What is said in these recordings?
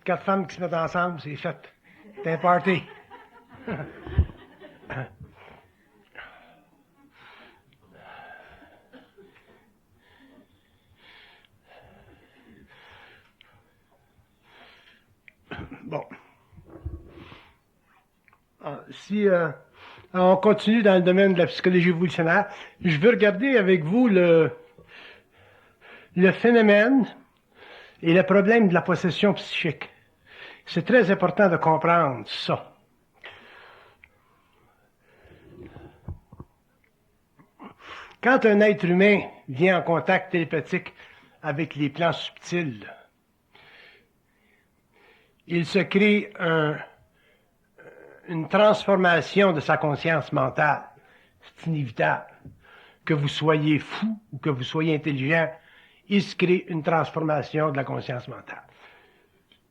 4 femmes qui se mettent ensemble, c'est fait. C'est un party. Bon. Si on continue dans le domaine de la psychologie évolutionnaire, je veux regarder avec vous le phénomène et le problème de la possession psychique. C'est très important de comprendre ça. Quand un être humain vient en contact télépathique avec les plans subtils, il se crée une transformation de sa conscience mentale. C'est inévitable. Que vous soyez fou ou que vous soyez intelligent, il se crée une transformation de la conscience mentale.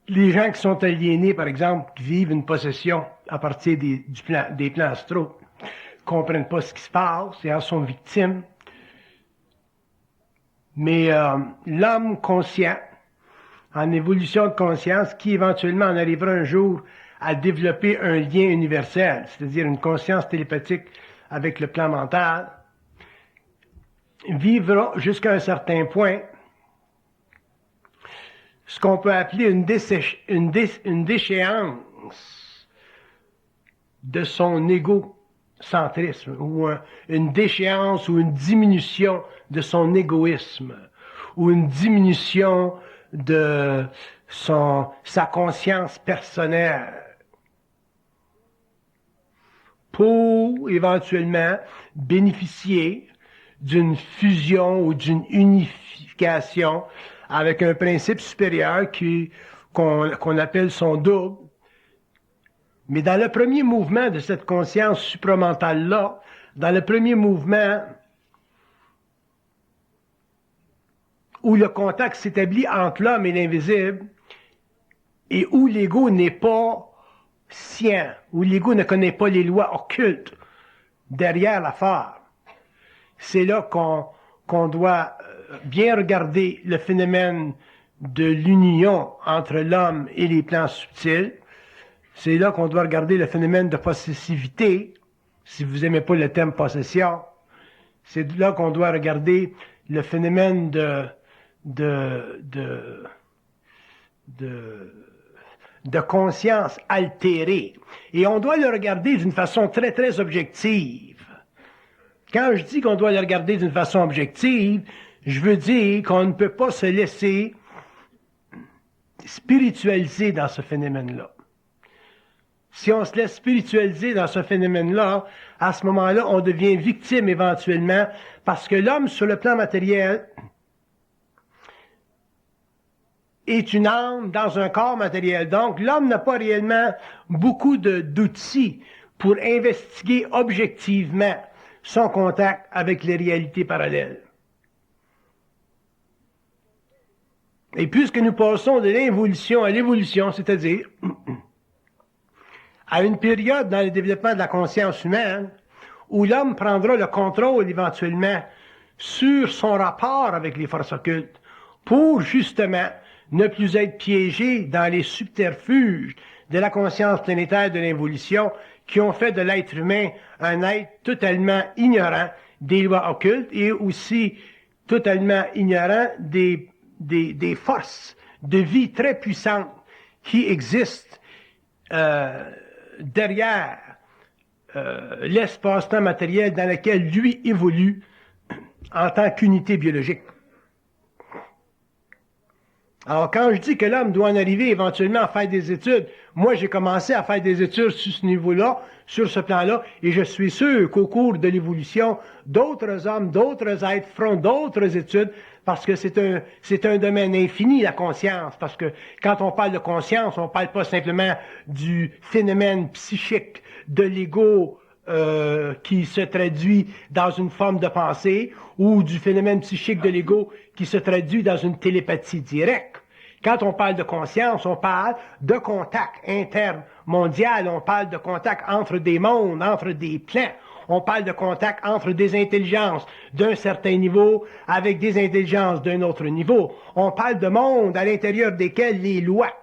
Les gens qui sont aliénés, par exemple, qui vivent une possession à partir des plans astraux, comprennent pas ce qui se passe et en sont victimes. Mais l'homme conscient, en évolution de conscience, qui éventuellement en arrivera un jour à développer un lien universel, c'est-à-dire une conscience télépathique avec le plan mental, vivra jusqu'à un certain point ce qu'on peut appeler une déchéance de son égocentrisme, ou une déchéance ou une diminution de son égoïsme, ou une diminution de sa conscience personnelle, pour éventuellement bénéficier d'une fusion ou d'une unification avec un principe supérieur qu'on appelle son double. Mais dans le premier mouvement de cette conscience supramentale-là, dans le premier mouvement où le contact s'établit entre l'homme et l'invisible, et où l'ego n'est pas sien, où l'ego ne connaît pas les lois occultes derrière l'affaire, c'est là qu'on doit bien regarder le phénomène de l'union entre l'homme et les plans subtils. C'est là qu'on doit regarder le phénomène de possessivité, si vous n'aimez pas le thème possession. C'est là qu'on doit regarder le phénomène de conscience altérée. Et on doit le regarder d'une façon très, très objective. Quand je dis qu'on doit le regarder d'une façon objective, je veux dire qu'on ne peut pas se laisser spiritualiser dans ce phénomène-là. Si on se laisse spiritualiser dans ce phénomène-là, à ce moment-là, on devient victime éventuellement, parce que l'homme, sur le plan matériel, est une âme dans un corps matériel. Donc, l'homme n'a pas réellement beaucoup d'outils pour investiguer objectivement son contact avec les réalités parallèles. Et puisque nous passons de l'involution à l'évolution, c'est-à-dire à une période dans le développement de la conscience humaine où l'homme prendra le contrôle éventuellement sur son rapport avec les forces occultes pour justement ne plus être piégé dans les subterfuges de la conscience planétaire de l'involution qui ont fait de l'être humain un être totalement ignorant des lois occultes et aussi totalement ignorant des forces de vie très puissantes qui existent derrière l'espace-temps matériel dans lequel lui évolue en tant qu'unité biologique. Alors, quand je dis que l'homme doit en arriver éventuellement à faire des études, moi, j'ai commencé à faire des études sur ce niveau-là, sur ce plan-là, et je suis sûr qu'au cours de l'évolution, d'autres hommes, d'autres êtres feront d'autres études, parce que c'est un domaine infini, la conscience, parce que quand on parle de conscience, on parle pas simplement du phénomène psychique de l'ego qui se traduit dans une forme de pensée, ou du phénomène psychique de l'ego qui se traduit dans une télépathie directe. Quand on parle de conscience, on parle de contact intermondial, on parle de contact entre des mondes, entre des plans, on parle de contact entre des intelligences d'un certain niveau avec des intelligences d'un autre niveau. On parle de mondes à l'intérieur desquels les lois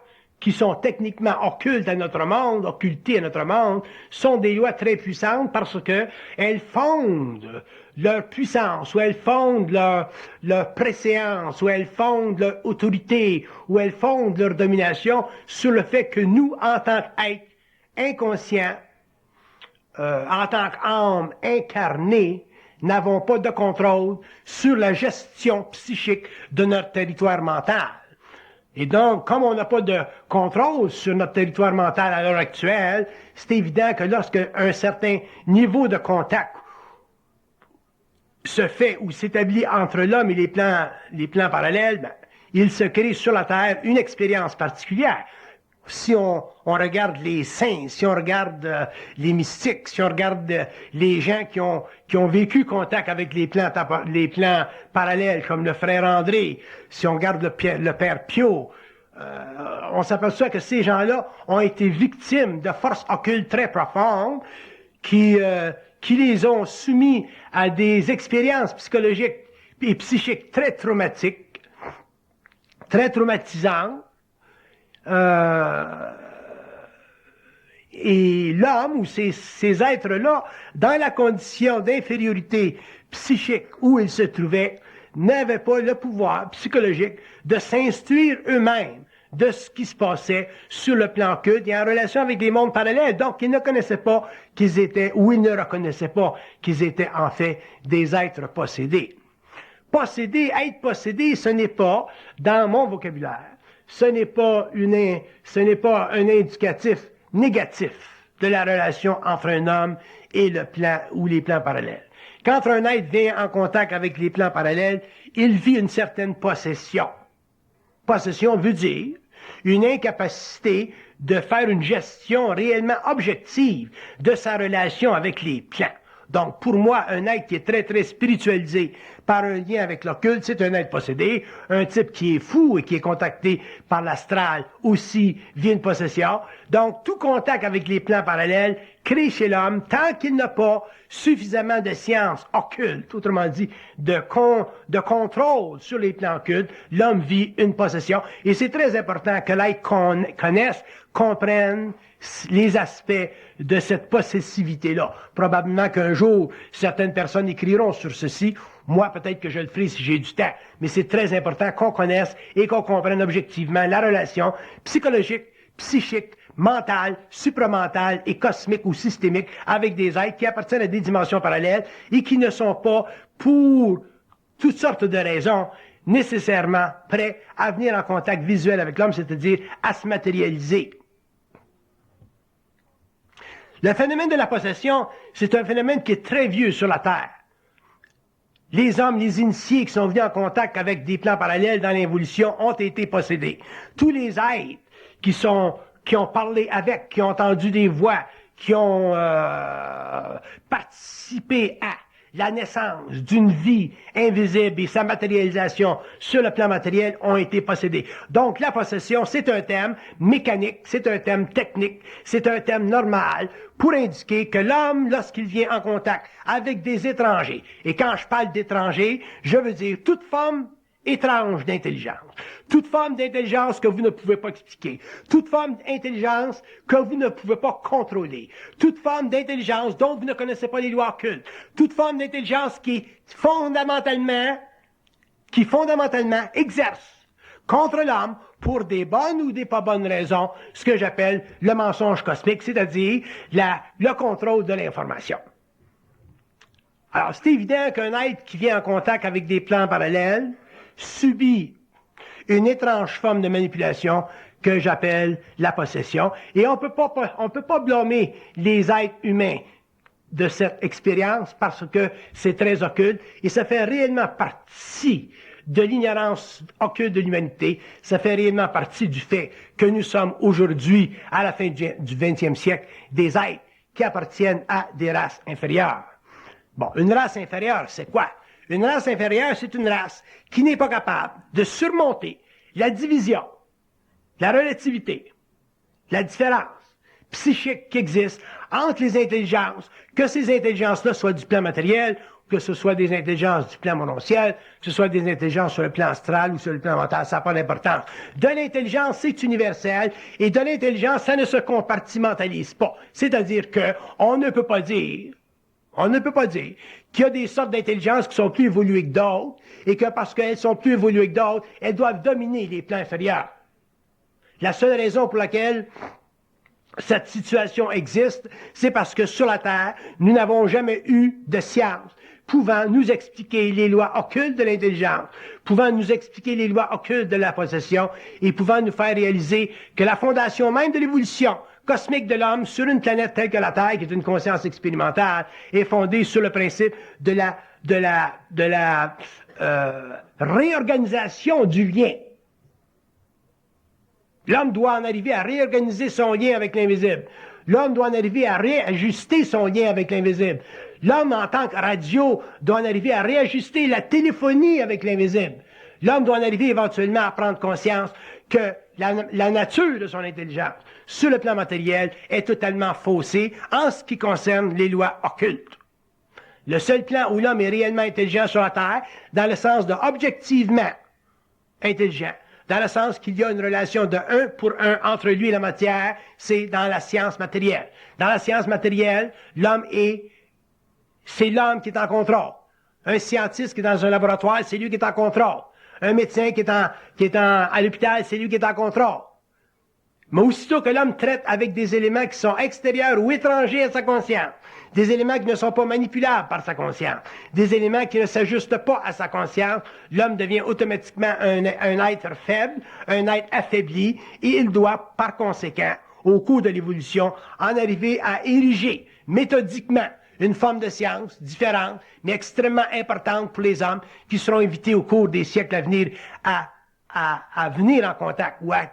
qui sont techniquement occultes à notre monde, occultées à notre monde, sont des lois très puissantes parce que elles fondent leur puissance, ou elles fondent leur préséance, ou elles fondent leur autorité, ou elles fondent leur domination sur le fait que nous, en tant qu'êtres inconscients, en tant qu'âme incarnée, n'avons pas de contrôle sur la gestion psychique de notre territoire mental. Et donc, comme on n'a pas de contrôle sur notre territoire mental à l'heure actuelle, c'est évident que lorsque un certain niveau de contact se fait ou s'établit entre l'homme et les plans parallèles, ben, il se crée sur la Terre une expérience particulière. Si on regarde les saints, si on regarde les mystiques, si on regarde les gens qui ont vécu contact avec les plans parallèles, comme le frère André, si on regarde le père Pio, on s'aperçoit que ces gens-là ont été victimes de forces occultes très profondes qui les ont soumis à des expériences psychologiques et psychiques très traumatiques, très traumatisantes. Et l'homme ou ces êtres-là, dans la condition d'infériorité psychique où ils se trouvaient, n'avaient pas le pouvoir psychologique de s'instruire eux-mêmes de ce qui se passait sur le plan occulte et en relation avec des mondes parallèles. Donc, ils ne connaissaient pas qu'ils étaient, ou ils ne reconnaissaient pas qu'ils étaient en fait des êtres possédés. Être possédé, ce n'est pas, dans mon vocabulaire, ce n'est pas un indicatif négatif de la relation entre un homme et le plan ou les plans parallèles. Quand un être vient en contact avec les plans parallèles, il vit une certaine possession. Possession veut dire une incapacité de faire une gestion réellement objective de sa relation avec les plans. Donc, pour moi, un être qui est très, très spiritualisé par un lien avec l'occulte, c'est un être possédé. Un type qui est fou et qui est contacté par l'astral aussi via une possession. Donc, tout contact avec les plans parallèles crée chez l'homme, tant qu'il n'a pas suffisamment de sciences occultes, autrement dit, de contrôle sur les plans occultes, l'homme vit une possession. Et c'est très important que l'être connaisse, comprenne les aspects de cette possessivité-là. Probablement qu'un jour, certaines personnes écriront sur ceci. Moi, peut-être que je le ferai si j'ai du temps. Mais c'est très important qu'on connaisse et qu'on comprenne objectivement la relation psychologique, psychique, mentale, supramentale et cosmique ou systémique avec des êtres qui appartiennent à des dimensions parallèles et qui ne sont pas, pour toutes sortes de raisons, nécessairement prêts à venir en contact visuel avec l'homme, c'est-à-dire à se matérialiser. Le phénomène de la possession, c'est un phénomène qui est très vieux sur la Terre. Les hommes, les initiés qui sont venus en contact avec des plans parallèles dans l'évolution ont été possédés. Tous les êtres qui ont parlé avec, qui ont entendu des voix, qui ont participé à la naissance d'une vie invisible et sa matérialisation sur le plan matériel ont été possédés. Donc la possession, c'est un terme mécanique, c'est un terme technique, c'est un terme normal pour indiquer que l'homme, lorsqu'il vient en contact avec des étrangers, et quand je parle d'étrangers, je veux dire toute forme étrange d'intelligence. Toute forme d'intelligence que vous ne pouvez pas expliquer. Toute forme d'intelligence que vous ne pouvez pas contrôler. Toute forme d'intelligence dont vous ne connaissez pas les lois occultes. Toute forme d'intelligence qui fondamentalement exerce contre l'homme pour des bonnes ou des pas bonnes raisons, ce que j'appelle le mensonge cosmique, c'est-à-dire le contrôle de l'information. Alors, c'est évident qu'un être qui vient en contact avec des plans parallèles subit une étrange forme de manipulation que j'appelle la possession. Et on peut pas blâmer les êtres humains de cette expérience parce que c'est très occulte et ça fait réellement partie de l'ignorance occulte de l'humanité. Ça fait réellement partie du fait que nous sommes aujourd'hui, à la fin du XXe siècle, des êtres qui appartiennent à des races inférieures. Bon, une race inférieure, c'est quoi? Une race inférieure, c'est une race qui n'est pas capable de surmonter la division, la relativité, la différence psychique qui existe entre les intelligences, que ces intelligences-là soient du plan matériel, que ce soit des intelligences du plan mononciel, que ce soit des intelligences sur le plan astral ou sur le plan mental, ça n'a pas d'importance. De l'intelligence, c'est universel, et de l'intelligence, ça ne se compartimentalise pas. C'est-à-dire qu'on ne peut pas dire qu'il y a des sortes d'intelligences qui sont plus évoluées que d'autres, et que parce qu'elles sont plus évoluées que d'autres, elles doivent dominer les plans inférieurs. La seule raison pour laquelle cette situation existe, c'est parce que sur la Terre, nous n'avons jamais eu de science pouvant nous expliquer les lois occultes de l'intelligence, pouvant nous expliquer les lois occultes de la possession, et pouvant nous faire réaliser que la fondation même de l'évolution cosmique de l'homme sur une planète telle que la Terre, qui est une conscience expérimentale, est fondée sur le principe de la réorganisation du lien. L'homme doit en arriver à réorganiser son lien avec l'invisible. L'homme doit en arriver à réajuster son lien avec l'invisible. L'homme, en tant que radio, doit en arriver à réajuster la téléphonie avec l'invisible. L'homme doit en arriver éventuellement à prendre conscience que la nature de son intelligence, sur le plan matériel, est totalement faussée en ce qui concerne les lois occultes. Le seul plan où l'homme est réellement intelligent sur la Terre, dans le sens de objectivement intelligent, dans le sens qu'il y a une relation de 1 pour 1 entre lui et la matière, c'est dans la science matérielle. Dans la science matérielle, c'est l'homme qui est en contrôle. Un scientiste qui est dans un laboratoire, c'est lui qui est en contrôle. Un médecin qui est à l'hôpital, c'est lui qui est en contrôle. Mais aussitôt que l'homme traite avec des éléments qui sont extérieurs ou étrangers à sa conscience, des éléments qui ne sont pas manipulables par sa conscience, des éléments qui ne s'ajustent pas à sa conscience, l'homme devient automatiquement un être faible, un être affaibli, et il doit, par conséquent, au cours de l'évolution, en arriver à ériger méthodiquement une forme de science différente, mais extrêmement importante pour les hommes, qui seront invités au cours des siècles à venir à venir en contact ou à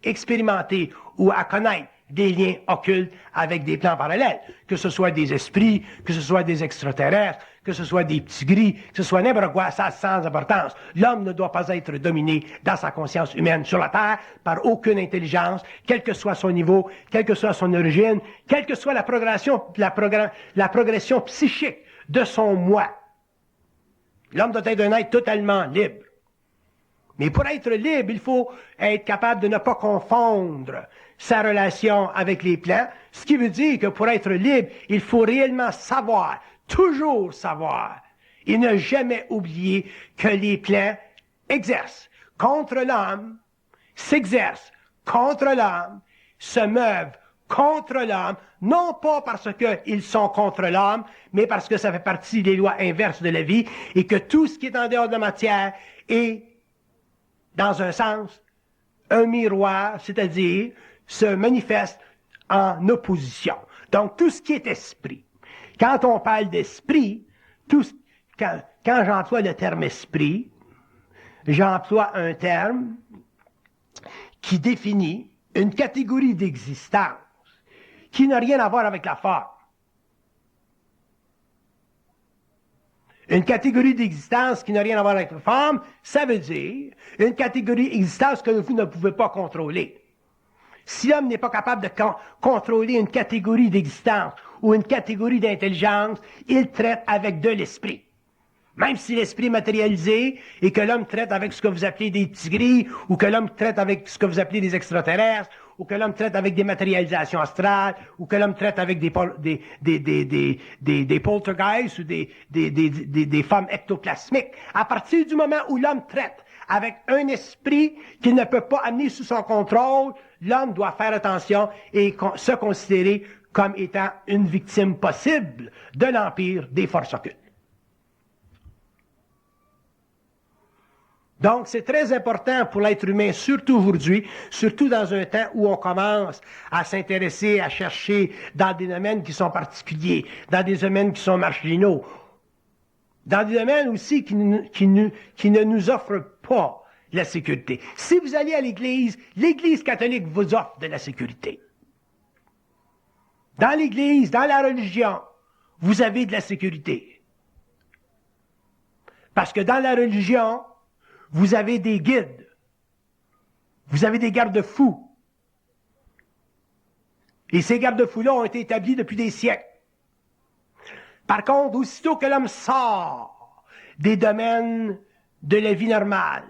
expérimenter ou à connaître des liens occultes avec des plans parallèles, que ce soit des esprits, que ce soit des extraterrestres, que ce soit des petits gris, que ce soit n'importe quoi, ça sans importance. L'homme ne doit pas être dominé dans sa conscience humaine sur la Terre par aucune intelligence, quel que soit son niveau, quelle que soit son origine, quelle que soit la progression psychique de son moi. L'homme doit être un être totalement libre. Mais pour être libre, il faut être capable de ne pas confondre sa relation avec les plans, ce qui veut dire que pour être libre, il faut réellement savoir, toujours savoir, et ne jamais oublier que les plans exercent contre l'homme, s'exercent contre l'homme, se meuvent contre l'homme, non pas parce qu'ils sont contre l'homme, mais parce que ça fait partie des lois inverses de la vie, et que tout ce qui est en dehors de la matière est dans un sens, un miroir, c'est-à-dire se manifeste en opposition. Donc, tout ce qui est esprit. Quand on parle d'esprit, quand j'emploie le terme esprit, j'emploie un terme qui définit une catégorie d'existence qui n'a rien à voir avec la forme. Une catégorie d'existence qui n'a rien à voir avec la forme, ça veut dire une catégorie d'existence que vous ne pouvez pas contrôler. Si l'homme n'est pas capable de contrôler une catégorie d'existence ou une catégorie d'intelligence, il traite avec de l'esprit. Même si l'esprit est matérialisé et que l'homme traite avec ce que vous appelez des petits gris, ou que l'homme traite avec ce que vous appelez des extraterrestres, ou que l'homme traite avec des matérialisations astrales, ou que l'homme traite avec des poltergeists ou des formes ectoplasmiques. À partir du moment où l'homme traite avec un esprit qu'il ne peut pas amener sous son contrôle, l'homme doit faire attention et se considérer comme étant une victime possible de l'empire des forces occultes. Donc, c'est très important pour l'être humain, surtout aujourd'hui, surtout dans un temps où on commence à s'intéresser, à chercher dans des domaines qui sont particuliers, dans des domaines qui sont marginaux, dans des domaines aussi qui ne nous offrent pas la sécurité. Si vous allez à l'Église catholique vous offre de la sécurité. Dans l'Église, dans la religion, vous avez de la sécurité. Parce que dans la religion, vous avez des guides. Vous avez des garde-fous. Et ces garde-fous-là ont été établis depuis des siècles. Par contre, aussitôt que l'homme sort des domaines de la vie normale,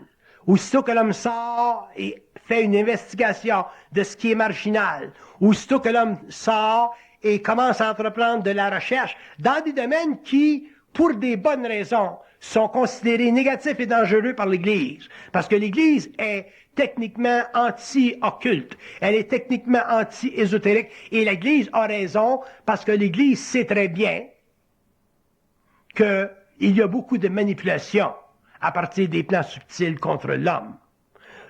aussitôt que l'homme sort et fait une investigation de ce qui est marginal, aussitôt que l'homme sort et commence à entreprendre de la recherche dans des domaines qui, pour des bonnes raisons, sont considérés négatifs et dangereux par l'Église. Parce que l'Église est techniquement anti-occulte. Elle est techniquement anti-ésotérique. Et l'Église a raison parce que l'Église sait très bien qu'il y a beaucoup de manipulations à partir des plans subtils contre l'homme.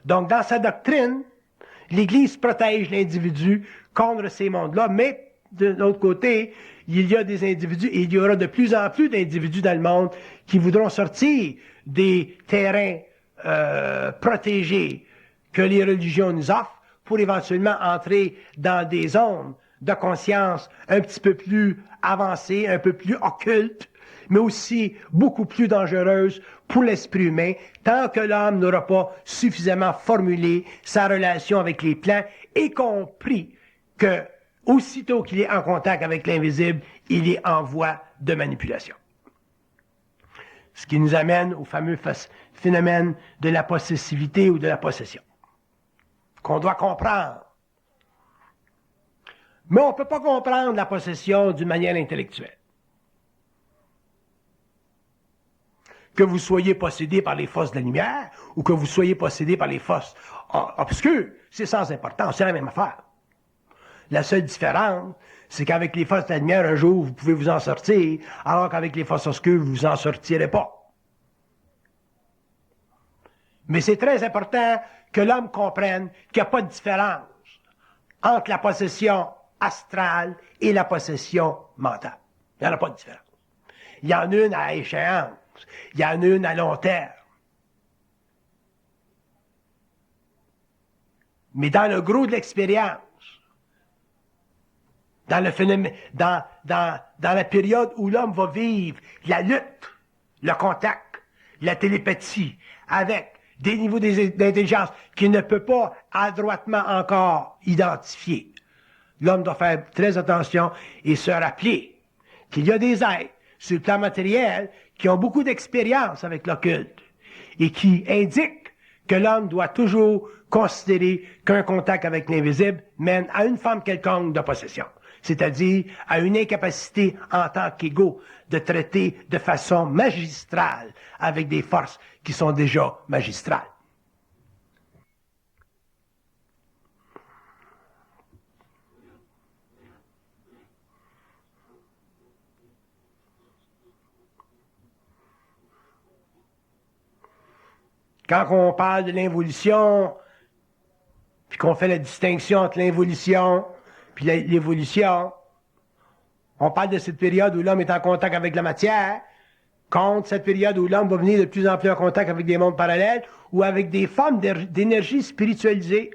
Donc, dans sa doctrine, l'Église protège l'individu contre ces mondes-là, mais de l'autre côté, il y a des individus, et il y aura de plus en plus d'individus dans le monde qui voudront sortir des terrains protégés que les religions nous offrent pour éventuellement entrer dans des zones de conscience un petit peu plus avancées, un peu plus occultes, mais aussi beaucoup plus dangereuses pour l'esprit humain, tant que l'homme n'aura pas suffisamment formulé sa relation avec les plans et compris que aussitôt qu'il est en contact avec l'invisible, il est en voie de manipulation. Ce qui nous amène au fameux phénomène de la possessivité ou de la possession, qu'on doit comprendre. Mais on ne peut pas comprendre la possession d'une manière intellectuelle. Que vous soyez possédé par les forces de la lumière ou que vous soyez possédé par les forces obscures, c'est sans importance, c'est la même affaire. La seule différence, c'est qu'avec les forces de la lumière, un jour, vous pouvez vous en sortir, alors qu'avec les forces obscures, vous vous en sortirez pas. Mais c'est très important que l'homme comprenne qu'il n'y a pas de différence entre la possession astrale et la possession mentale. Il n'y en a pas de différence. Il y en a une à échéance. Il y en a une à long terme. Mais dans le gros de l'expérience, dans le phénomène, dans la période où l'homme va vivre la lutte, le contact, la télépathie, avec des niveaux d'intelligence qu'il ne peut pas adroitement encore identifier, l'homme doit faire très attention et se rappeler qu'il y a des êtres sur le plan matériel qui ont beaucoup d'expérience avec l'occulte et qui indiquent que l'homme doit toujours considérer qu'un contact avec l'invisible mène à une forme quelconque de possession, c'est-à-dire à une incapacité en tant qu'égaux de traiter de façon magistrale avec des forces qui sont déjà magistrales. Quand on parle de l'involution, puis qu'on fait la distinction entre l'involution puis l'évolution, on parle de cette période où l'homme est en contact avec la matière, contre cette période où l'homme va venir de plus en plus en contact avec des mondes parallèles ou avec des formes d'énergie spiritualisée.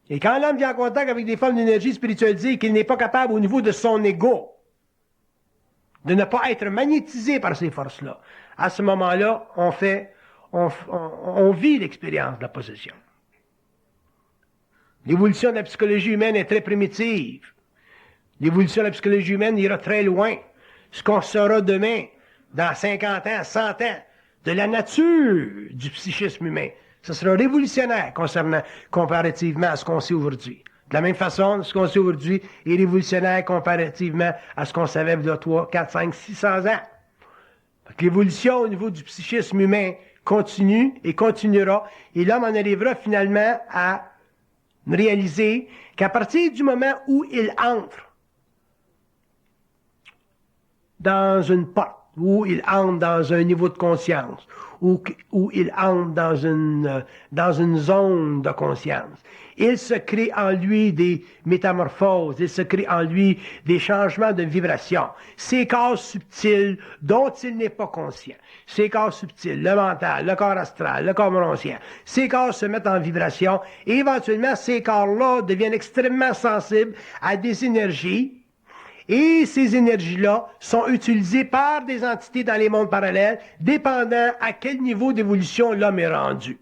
Et quand l'homme vient en contact avec des formes d'énergie spiritualisée et qu'il n'est pas capable au niveau de son ego de ne pas être magnétisé par ces forces-là, à ce moment-là, on vit l'expérience de la possession. L'évolution de la psychologie humaine est très primitive. L'évolution de la psychologie humaine ira très loin. Ce qu'on saura demain, dans 50 ans, 100 ans, de la nature du psychisme humain, ce sera révolutionnaire comparativement à ce qu'on sait aujourd'hui. De la même façon, ce qu'on sait aujourd'hui est révolutionnaire comparativement à ce qu'on savait il y a 3, 4, 5, 600 ans. L'évolution au niveau du psychisme humain continue et continuera, et l'homme en arrivera finalement à réaliser qu'à partir du moment où il entre dans une porte, où il entre dans un niveau de conscience, où il entre dans une zone de conscience, il se crée en lui des métamorphoses, il se crée en lui des changements de vibration. Ces corps subtils dont il n'est pas conscient, ces corps subtils, le mental, le corps astral, le corps moroncien, ces corps se mettent en vibration et éventuellement ces corps-là deviennent extrêmement sensibles à des énergies. Et ces énergies-là sont utilisées par des entités dans les mondes parallèles, dépendant à quel niveau d'évolution l'homme est rendu.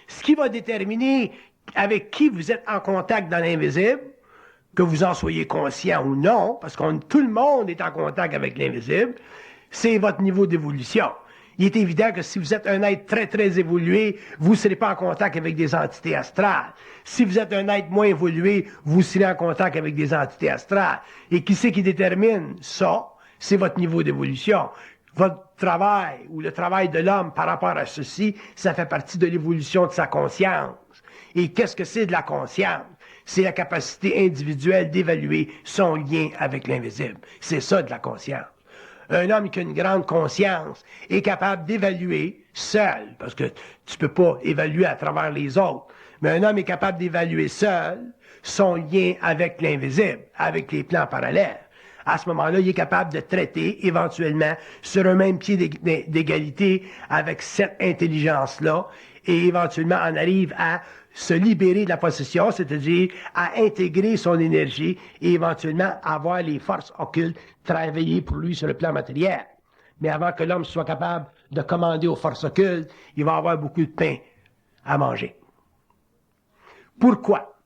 Ce qui va déterminer avec qui vous êtes en contact dans l'invisible, que vous en soyez conscient ou non, parce que tout le monde est en contact avec l'invisible, c'est votre niveau d'évolution. Il est évident que si vous êtes un être très, très évolué, vous ne serez pas en contact avec des entités astrales. Si vous êtes un être moins évolué, vous serez en contact avec des entités astrales. Et qui c'est qui détermine ça? C'est votre niveau d'évolution. Votre travail ou le travail de l'homme par rapport à ceci, ça fait partie de l'évolution de sa conscience. Et qu'est-ce que c'est de la conscience? C'est la capacité individuelle d'évaluer son lien avec l'invisible. C'est ça de la conscience. Un homme qui a une grande conscience est capable d'évaluer seul, parce que tu peux pas évaluer à travers les autres, mais un homme est capable d'évaluer seul son lien avec l'invisible, avec les plans parallèles. À ce moment-là, il est capable de traiter éventuellement sur un même pied d'égalité avec cette intelligence-là et éventuellement en arrive à se libérer de la possession, c'est-à-dire à intégrer son énergie et éventuellement avoir les forces occultes travailler pour lui sur le plan matériel. Mais avant que l'homme soit capable de commander aux forces occultes, il va avoir beaucoup de pain à manger. Pourquoi?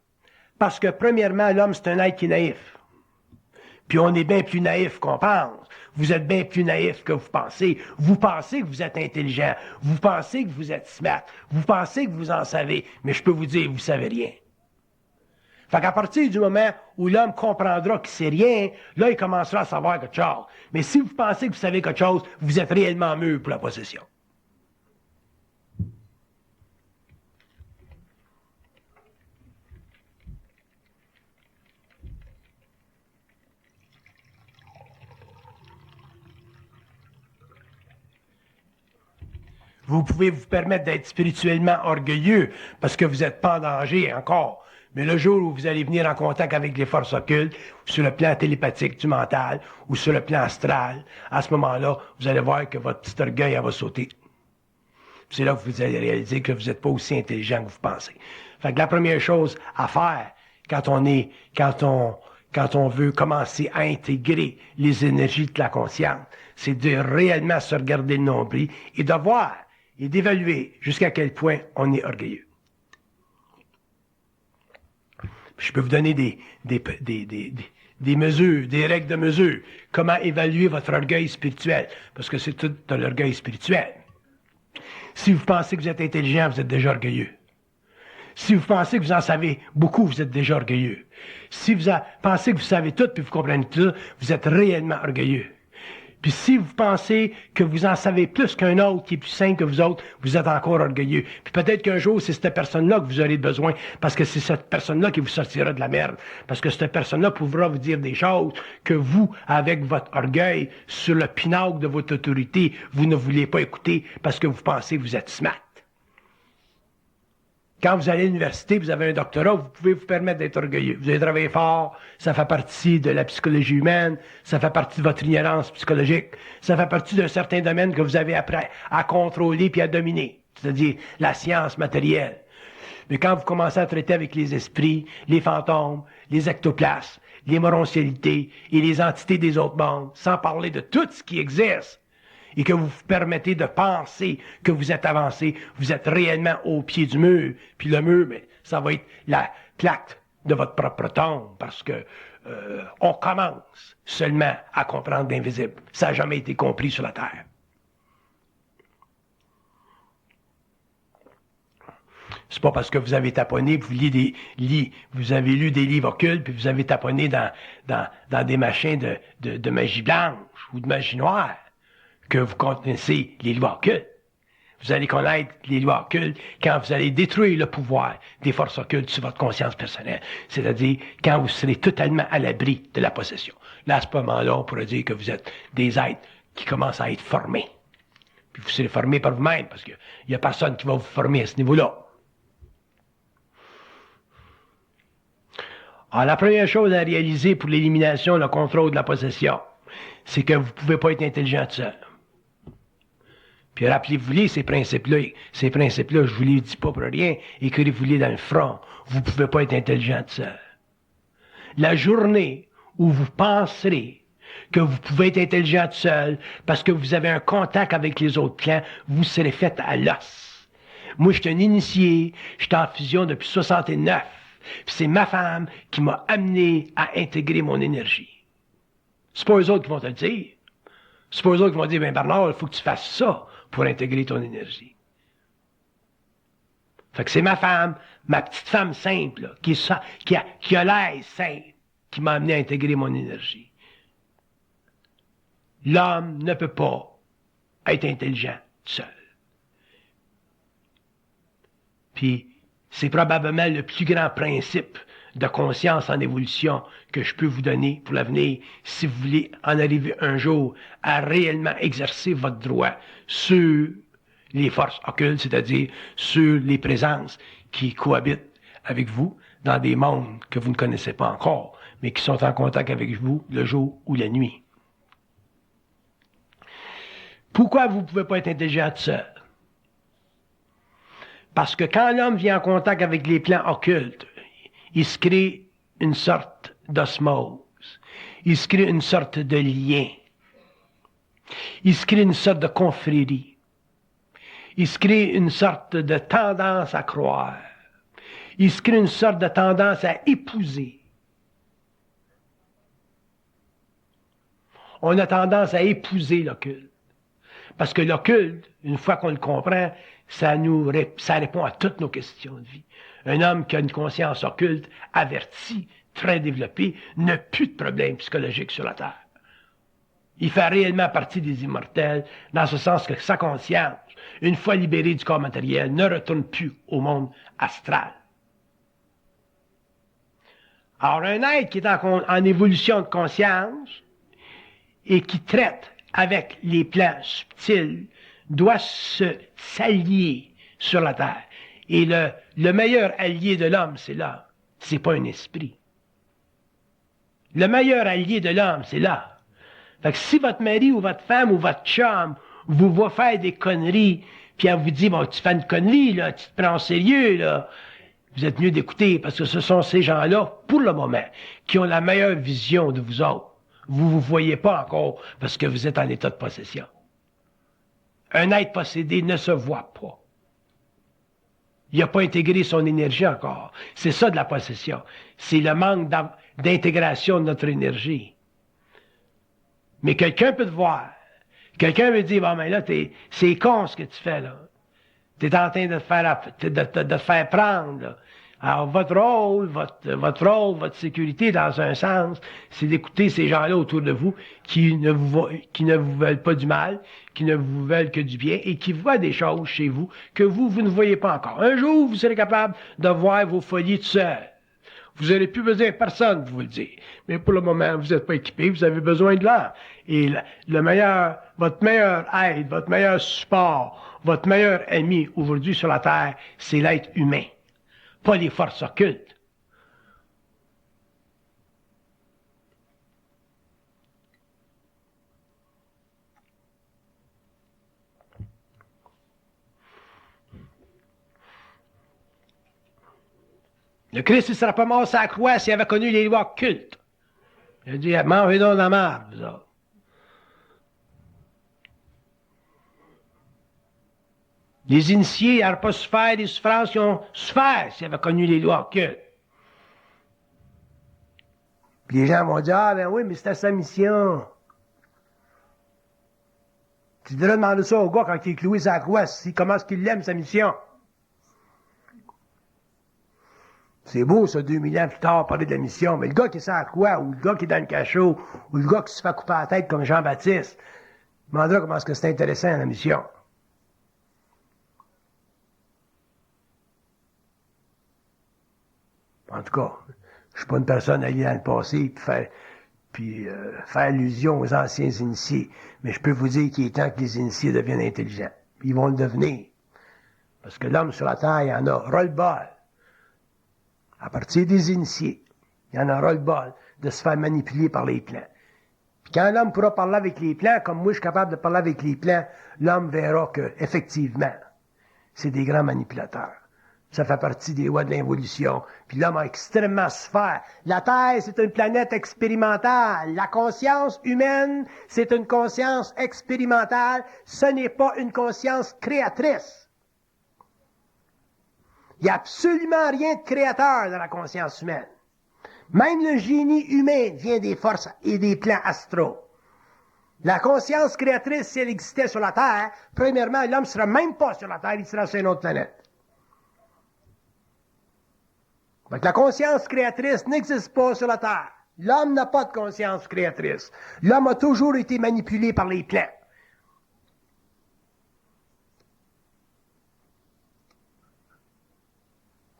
Parce que premièrement, l'homme, c'est un être qui est naïf. Puis on est bien plus naïf qu'on pense. Vous êtes bien plus naïf que vous pensez. Vous pensez que vous êtes intelligent. Vous pensez que vous êtes smart. Vous pensez que vous en savez. Mais je peux vous dire, vous savez rien. Fait qu'à partir du moment où l'homme comprendra qu'il sait rien, là, il commencera à savoir quelque chose. Mais si vous pensez que vous savez quelque chose, vous êtes réellement mûr pour la possession. Vous pouvez vous permettre d'être spirituellement orgueilleux parce que vous n'êtes pas en danger encore. Mais le jour où vous allez venir en contact avec les forces occultes, sur le plan télépathique du mental, ou sur le plan astral, à ce moment-là, vous allez voir que votre petit orgueil va sauter. C'est là que vous allez réaliser que vous n'êtes pas aussi intelligent que vous pensez. Fait que la première chose à faire, quand on veut commencer à intégrer les énergies de la conscience, c'est de réellement se regarder le nombril et de voir et d'évaluer jusqu'à quel point on est orgueilleux. Je peux vous donner des mesures, des règles de mesure. Comment évaluer votre orgueil spirituel? Parce que c'est tout de l'orgueil spirituel. Si vous pensez que vous êtes intelligent, vous êtes déjà orgueilleux. Si vous pensez que vous en savez beaucoup, vous êtes déjà orgueilleux. Si vous pensez que vous savez tout puis vous comprenez tout, vous êtes réellement orgueilleux. Puis si vous pensez que vous en savez plus qu'un autre qui est plus simple que vous autres, vous êtes encore orgueilleux. Puis peut-être qu'un jour, c'est cette personne-là que vous aurez besoin, parce que c'est cette personne-là qui vous sortira de la merde. Parce que cette personne-là pourra vous dire des choses que vous, avec votre orgueil, sur le pinacle de votre autorité, vous ne voulez pas écouter parce que vous pensez que vous êtes smart. Quand vous allez à l'université, vous avez un doctorat, vous pouvez vous permettre d'être orgueilleux. Vous avez travaillé fort, ça fait partie de la psychologie humaine, ça fait partie de votre ignorance psychologique, ça fait partie d'un certain domaine que vous avez appris à contrôler puis à dominer, c'est-à-dire la science matérielle. Mais quand vous commencez à traiter avec les esprits, les fantômes, les ectoplasmes, les moroncialités et les entités des autres mondes, sans parler de tout ce qui existe, et que vous vous permettez de penser que vous êtes avancé, vous êtes réellement au pied du mur. Puis le mur, mais ça va être la plaque de votre propre tombe, parce que on commence seulement à comprendre l'invisible. Ça n'a jamais été compris sur la Terre. C'est pas parce que vous avez taponné, vous avez lu des livres occultes, puis vous avez taponné dans des machines de magie blanche ou de magie noire, que vous connaissez les lois occultes. Vous allez connaître les lois occultes quand vous allez détruire le pouvoir des forces occultes sur votre conscience personnelle. C'est-à-dire quand vous serez totalement à l'abri de la possession. Là, à ce moment-là, on pourrait dire que vous êtes des êtres qui commencent à être formés. Puis vous serez formés par vous-même, parce qu'il n'y a personne qui va vous former à ce niveau-là. Alors, la première chose à réaliser pour l'élimination, le contrôle de la possession, c'est que vous ne pouvez pas être intelligent tout seul. Puis rappelez-vous-les, ces principes-là, je vous les dis pas pour rien, écrivez-vous-les dans le front. Vous ne pouvez pas être intelligent tout seul. La journée où vous penserez que vous pouvez être intelligent tout seul, parce que vous avez un contact avec les autres clans, vous serez fait à l'os. Moi, je suis un initié, je suis en fusion depuis 69. Puis c'est ma femme qui m'a amené à intégrer mon énergie. C'est pas eux autres qui vont te le dire. C'est pas eux autres qui vont dire, ben Bernard, il faut que tu fasses ça pour intégrer ton énergie. Fait que c'est ma femme, ma petite femme simple, là, qui a l'air simple, qui m'a amené à intégrer mon énergie. L'homme ne peut pas être intelligent seul. Puis, c'est probablement le plus grand principe de conscience en évolution que je peux vous donner pour l'avenir si vous voulez en arriver un jour à réellement exercer votre droit sur les forces occultes, c'est-à-dire sur les présences qui cohabitent avec vous dans des mondes que vous ne connaissez pas encore, mais qui sont en contact avec vous le jour ou la nuit. Pourquoi vous ne pouvez pas être intelligent seul? Parce que quand l'homme vient en contact avec les plans occultes, il se crée une sorte d'osmose. Il se crée une sorte de lien. Il se crée une sorte de confrérie. Il se crée une sorte de tendance à croire. Il se crée une sorte de tendance à épouser. On a tendance à épouser l'occulte. Parce que l'occulte, une fois qu'on le comprend, ça répond à toutes nos questions de vie. Un homme qui a une conscience occulte, avertie, très développée, n'a plus de problème psychologique sur la Terre. Il fait réellement partie des immortels, dans ce sens que sa conscience, une fois libérée du corps matériel, ne retourne plus au monde astral. Alors, un être qui est en évolution de conscience et qui traite avec les plans subtils doit s'allier sur la terre. Et le meilleur allié de l'homme, c'est l'homme. C'est pas un esprit. Le meilleur allié de l'homme, c'est l'homme. Fait que si votre mari ou votre femme ou votre chum vous voit faire des conneries, puis elle vous dit, bon, tu fais une connerie, là, tu te prends au sérieux, là, vous êtes mieux d'écouter, parce que ce sont ces gens-là, pour le moment, qui ont la meilleure vision de vous autres. Vous ne vous voyez pas encore parce que vous êtes en état de possession. Un être possédé ne se voit pas. Il n'a pas intégré son énergie encore. C'est ça de la possession. C'est le manque d'intégration de notre énergie. Mais quelqu'un peut te voir. Quelqu'un veut dire, bon, mais là, c'est con ce que tu fais, là. Tu es en train de te faire prendre, là. Alors, votre rôle, votre sécurité, dans un sens, c'est d'écouter ces gens-là autour de vous qui ne vous veulent pas du mal, qui ne vous veulent que du bien et qui voient des choses chez vous que vous ne voyez pas encore. Un jour, vous serez capable de voir vos folies tout seul. Vous n'aurez plus besoin de personne pour vous le dire. Mais pour le moment, vous n'êtes pas équipé, vous avez besoin de l'art. Et votre meilleur aide, votre meilleur support, votre meilleur ami aujourd'hui sur la Terre, c'est l'être humain. Pas les forces occultes. Le Christ ne serait pas mort sur la croix s'il avait connu les lois occultes. Il a dit, mangez donc de la marde, vous autres. Les initiés n'auraient pas souffert des souffrances qu'ils ont souffert s'ils avaient connu les lois occultes. Puis les gens vont dire, ah ben oui, mais c'était sa mission. Tu devrais demander ça au gars quand il est cloué sur la croix, comment est-ce qu'il l'aime, sa mission. C'est beau, ça, 2000 ans plus tard, parler de la mission, mais le gars qui est sur la croix, ou le gars qui est dans le cachot, ou le gars qui se fait couper la tête comme Jean-Baptiste, demandera comment est-ce que c'est intéressant, la mission. En tout cas, je suis pas une personne à aller dans le passé puis faire allusion aux anciens initiés. Mais je peux vous dire qu'il est temps que les initiés deviennent intelligents. Puis ils vont le devenir. Parce que l'homme sur la terre, il en a ras-le-bol. À partir des initiés, il en a ras-le-bol de se faire manipuler par les plans. Puis quand l'homme pourra parler avec les plans, comme moi je suis capable de parler avec les plans, l'homme verra que, effectivement, c'est des grands manipulateurs. Ça fait partie des lois de l'évolution. Puis l'homme a extrêmement souffert. La Terre, c'est une planète expérimentale. La conscience humaine, c'est une conscience expérimentale. Ce n'est pas une conscience créatrice. Il n'y a absolument rien de créateur dans la conscience humaine. Même le génie humain vient des forces et des plans astraux. La conscience créatrice, si elle existait sur la Terre, premièrement, l'homme ne serait même pas sur la Terre, il serait sur une autre planète. Donc, la conscience créatrice n'existe pas sur la Terre. L'homme n'a pas de conscience créatrice. L'homme a toujours été manipulé par les plans.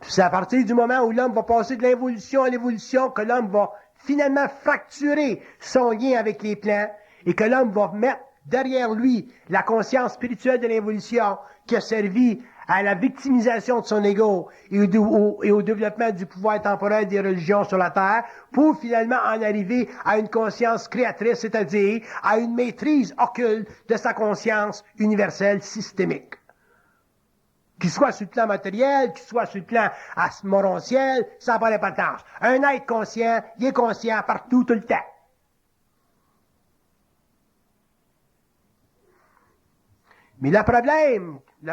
C'est à partir du moment où l'homme va passer de l'involution à l'évolution que l'homme va finalement fracturer son lien avec les plans et que l'homme va mettre derrière lui la conscience spirituelle de l'évolution qui a servi à la victimisation de son ego et au développement du pouvoir temporel des religions sur la terre pour finalement en arriver à une conscience créatrice, c'est-à-dire à une maîtrise occulte de sa conscience universelle systémique. Qu'il soit sur le plan matériel, qu'il soit sur le plan morontiel, ça n'a pas d'importance. Un être conscient, il est conscient partout, tout le temps. Mais le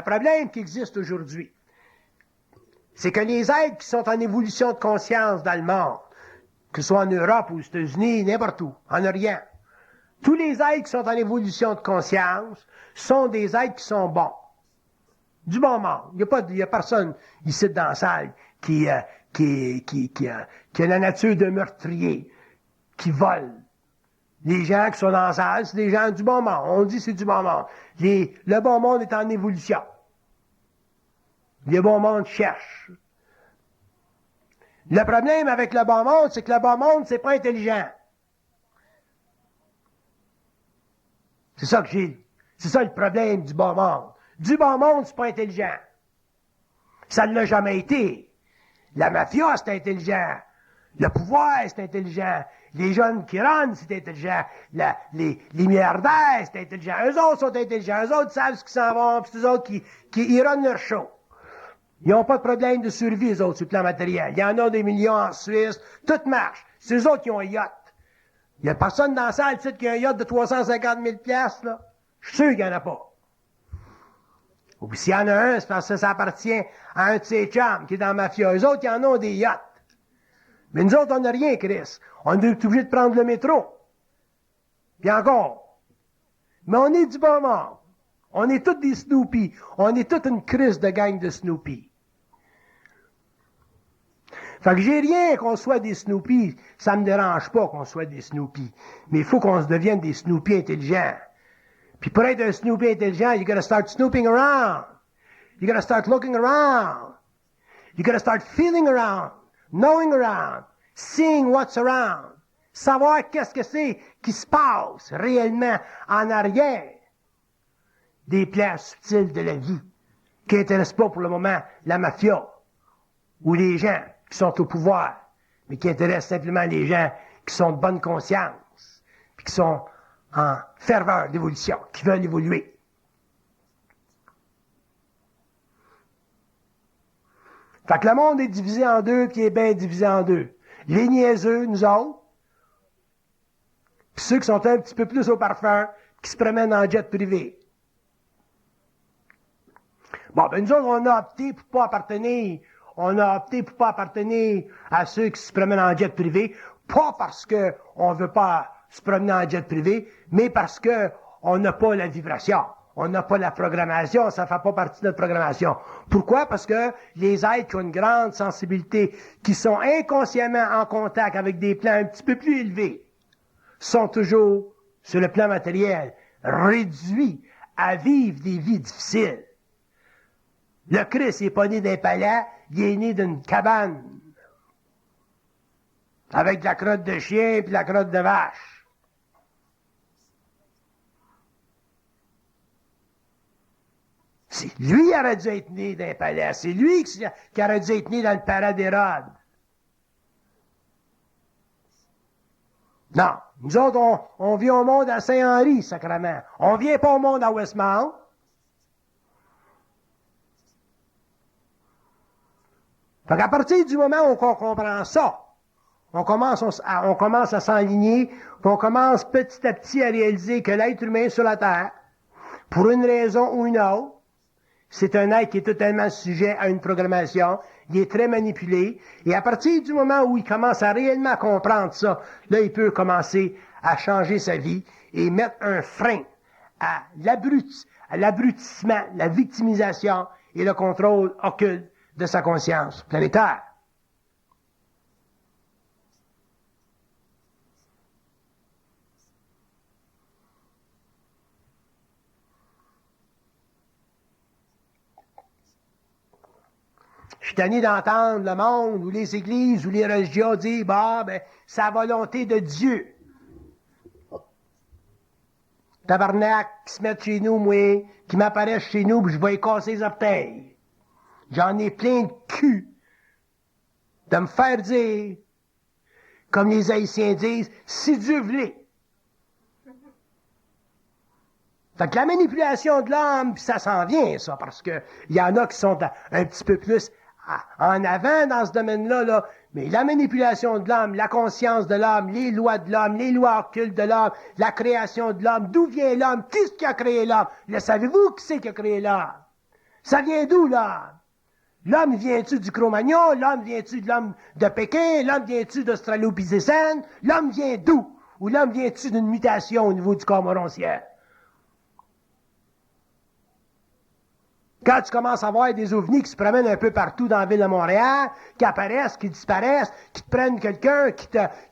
problème qui existe aujourd'hui, c'est que les êtres qui sont en évolution de conscience dans le monde, que ce soit en Europe ou aux États-Unis, n'importe où, en Orient, tous les êtres qui sont en évolution de conscience sont des êtres qui sont bons. Du bon monde. Il y a personne ici dans la salle qui a la nature de meurtrier, qui vole. Les gens qui sont dans la salle, c'est des gens du bon monde. On dit c'est du bon monde. Le bon monde est en évolution. Le bon monde cherche. Le problème avec le bon monde, c'est que le bon monde, c'est pas intelligent. C'est ça le problème du bon monde. Du bon monde, c'est pas intelligent. Ça ne l'a jamais été. La mafia, c'est intelligent. Le pouvoir, c'est intelligent. Les jeunes qui runnent, c'est intelligent. Les milliardaires, c'est intelligent. Eux autres sont intelligents. Eux autres savent ce qu'ils s'en vont, puis eux autres qui runnent leur show. Ils n'ont pas de problème de survie, eux autres, sur le plan matériel. Il y en a des millions en Suisse. Tout marche. C'est eux autres qui ont un yacht. Il n'y a personne dans la salle qui a un yacht de 350 000 $, là. Je suis sûr qu'il n'y en a pas. Ou puis s'il y en a un, c'est parce que ça appartient à un de ses chums qui est dans la mafia. Eux autres, ils en ont des yachts. Mais nous autres, on n'a rien, Chris. On est obligé de prendre le métro. Puis encore. Mais on est du bon monde. On est tous des Snoopy. On est toute une crise de gang de Snoopy. Fait que j'ai rien qu'on soit des Snoopy. Ça me dérange pas qu'on soit des Snoopy. Mais il faut qu'on se devienne des Snoopy intelligents. Puis pour être un Snoopy intelligent, you gotta start snooping around. You gotta start looking around. You gotta start feeling around, knowing around, seeing what's around. Savoir qu'est-ce que c'est qui se passe réellement en arrière des plans subtils de la vie qui n'intéressent pas pour le moment la mafia ou les gens qui sont au pouvoir, mais qui intéressent simplement les gens qui sont de bonne conscience, puis qui sont en ferveur d'évolution, qui veulent évoluer. Fait que le monde est divisé en deux, puis il est bien divisé en deux. Les niaiseux, nous autres, puis ceux qui sont un petit peu plus au parfum, qui se promènent en jet privé. Bon, ben nous autres, on a opté pour pas appartenir à ceux qui se promènent en jet privé, pas parce qu'on veut pas se promener en jet privé, mais parce que on n'a pas la vibration, on n'a pas la programmation, ça fait pas partie de notre programmation. Pourquoi? Parce que les êtres qui ont une grande sensibilité, qui sont inconsciemment en contact avec des plans un petit peu plus élevés, sont toujours, sur le plan matériel, réduits à vivre des vies difficiles. Le Christ n'est pas né d'un palais, il est né d'une cabane, avec de la crotte de chien et de la crotte de vache. C'est lui qui aurait dû être né dans un palais. C'est lui qui aurait dû être né dans le parade d'Hérode. Non. Nous autres, on vient au monde à Saint-Henri, sacrément. On vient pas au monde à Westmount. Fait qu'à partir du moment où on comprend ça, on commence à s'enligner, puis on commence petit à petit à réaliser que l'être humain sur la Terre, pour une raison ou une autre, C'est un être qui est totalement sujet à une programmation. Il est très manipulé. Et à partir du moment où il commence à réellement comprendre ça, là, il peut commencer à changer sa vie et mettre un frein à l'abrutissement, la victimisation et le contrôle occulte de sa conscience planétaire. Je suis tanné d'entendre le monde, ou les églises, ou les religions dire, bah, ben, c'est la volonté de Dieu. Tabarnak, qui se mettent chez nous, moi, qui m'apparaissent chez nous, puis je vais y casser les orteils. J'en ai plein de cul de me faire dire, comme les Haïtiens disent, si Dieu voulait. Fait que la manipulation de l'homme, puis ça s'en vient, ça, parce que il y en a qui sont un petit peu plus en avant dans ce domaine-là, là. Mais la manipulation de l'homme, la conscience de l'homme, les lois de l'homme, les lois occultes de l'homme, la création de l'homme, d'où vient l'homme, qu'est-ce qui a créé l'homme? Le savez-vous qui c'est qui a créé l'homme? Ça vient d'où, l'homme? L'homme vient-tu du Cro-Magnon? L'homme vient-tu de l'homme de Pékin? L'homme vient-tu d'Australopithècène? L'homme vient d'où? Ou l'homme vient-tu d'une mutation au niveau du corps morontiel? Quand tu commences à voir des ovnis qui se promènent un peu partout dans la ville de Montréal, qui apparaissent, qui disparaissent, qui te prennent quelqu'un, qui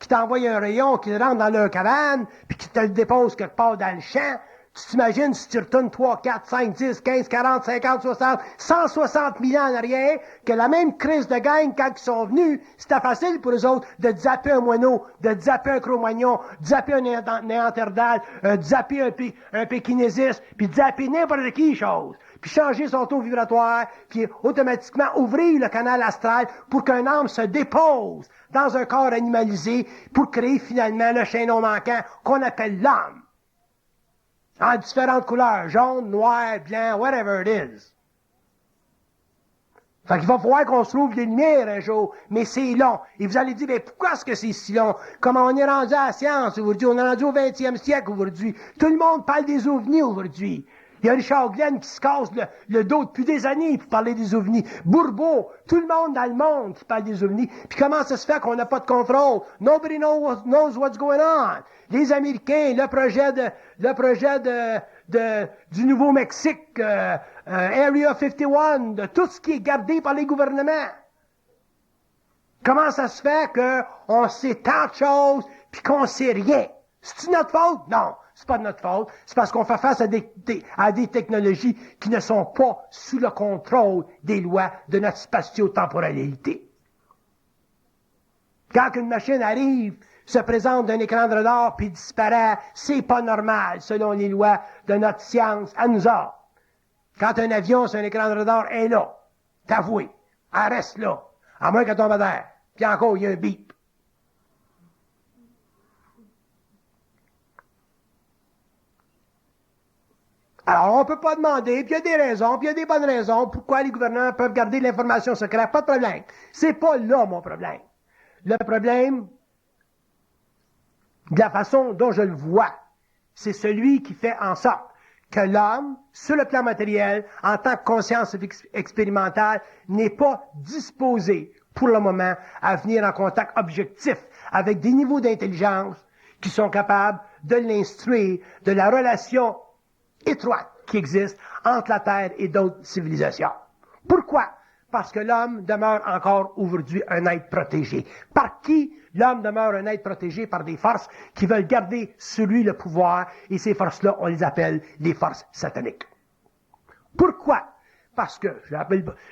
t'envoie un rayon, qui rentre dans leur cabane, puis qui te le dépose quelque part dans le champ, tu t'imagines si tu retournes 3, 4, 5, 10, 15, 40, 50, 60, 160 000 ans en arrière, que la même crise de gang, quand ils sont venus, c'était facile pour eux autres de zapper un moineau, de zapper un Cro-Magnon, de zapper un Néandertal, de zapper un Pékinésis, puis de zapper n'importe qui chose. Puis changer son taux vibratoire, puis automatiquement ouvrir le canal astral pour qu'un âme se dépose dans un corps animalisé pour créer finalement le chaînon manquant qu'on appelle l'âme. En différentes couleurs, jaune, noir, blanc, whatever it is. Fait qu'il va falloir qu'on se trouve des lumières un jour, mais c'est long. Et vous allez dire, mais pourquoi est-ce que c'est si long? Comment on est rendu à la science aujourd'hui? On est rendu au 20e siècle aujourd'hui. Tout le monde parle des ovnis aujourd'hui. Il y a Richard Glenn qui se casse le dos depuis des années pour parler des ovnis. Bourbeau, tout le monde dans le monde qui parle des ovnis. Puis comment ça se fait qu'on n'a pas de contrôle? Nobody knows what's going on. Les Américains, le projet du Nouveau-Mexique, Area 51, de tout ce qui est gardé par les gouvernements. Comment ça se fait qu'on sait tant de choses puis qu'on sait rien? C'est-tu notre faute? Non. C'est pas de notre faute, c'est parce qu'on fait face à des technologies qui ne sont pas sous le contrôle des lois de notre spatio-temporalité. Quand une machine arrive, se présente d'un écran de radar puis disparaît, c'est pas normal selon les lois de notre science à nous autres. Quand un avion sur un écran de radar est là, t'avouez, elle reste là, à moins qu'elle tombe à terre. Puis encore, il y a un bip. Alors, on ne peut pas demander, puis il y a des raisons, puis il y a des bonnes raisons pourquoi les gouvernements peuvent garder l'information secrète. Pas de problème. C'est pas là mon problème. Le problème, de la façon dont je le vois, c'est celui qui fait en sorte que l'homme, sur le plan matériel, en tant que conscience expérimentale, n'est pas disposé, pour le moment, à venir en contact objectif avec des niveaux d'intelligence qui sont capables de l'instruire de la relation étroite qui existe entre la Terre et d'autres civilisations. Pourquoi? Parce que l'homme demeure encore aujourd'hui un être protégé. Par qui? L'homme demeure un être protégé par des forces qui veulent garder sur lui le pouvoir, et ces forces-là, on les appelle les forces sataniques. Pourquoi? Parce que,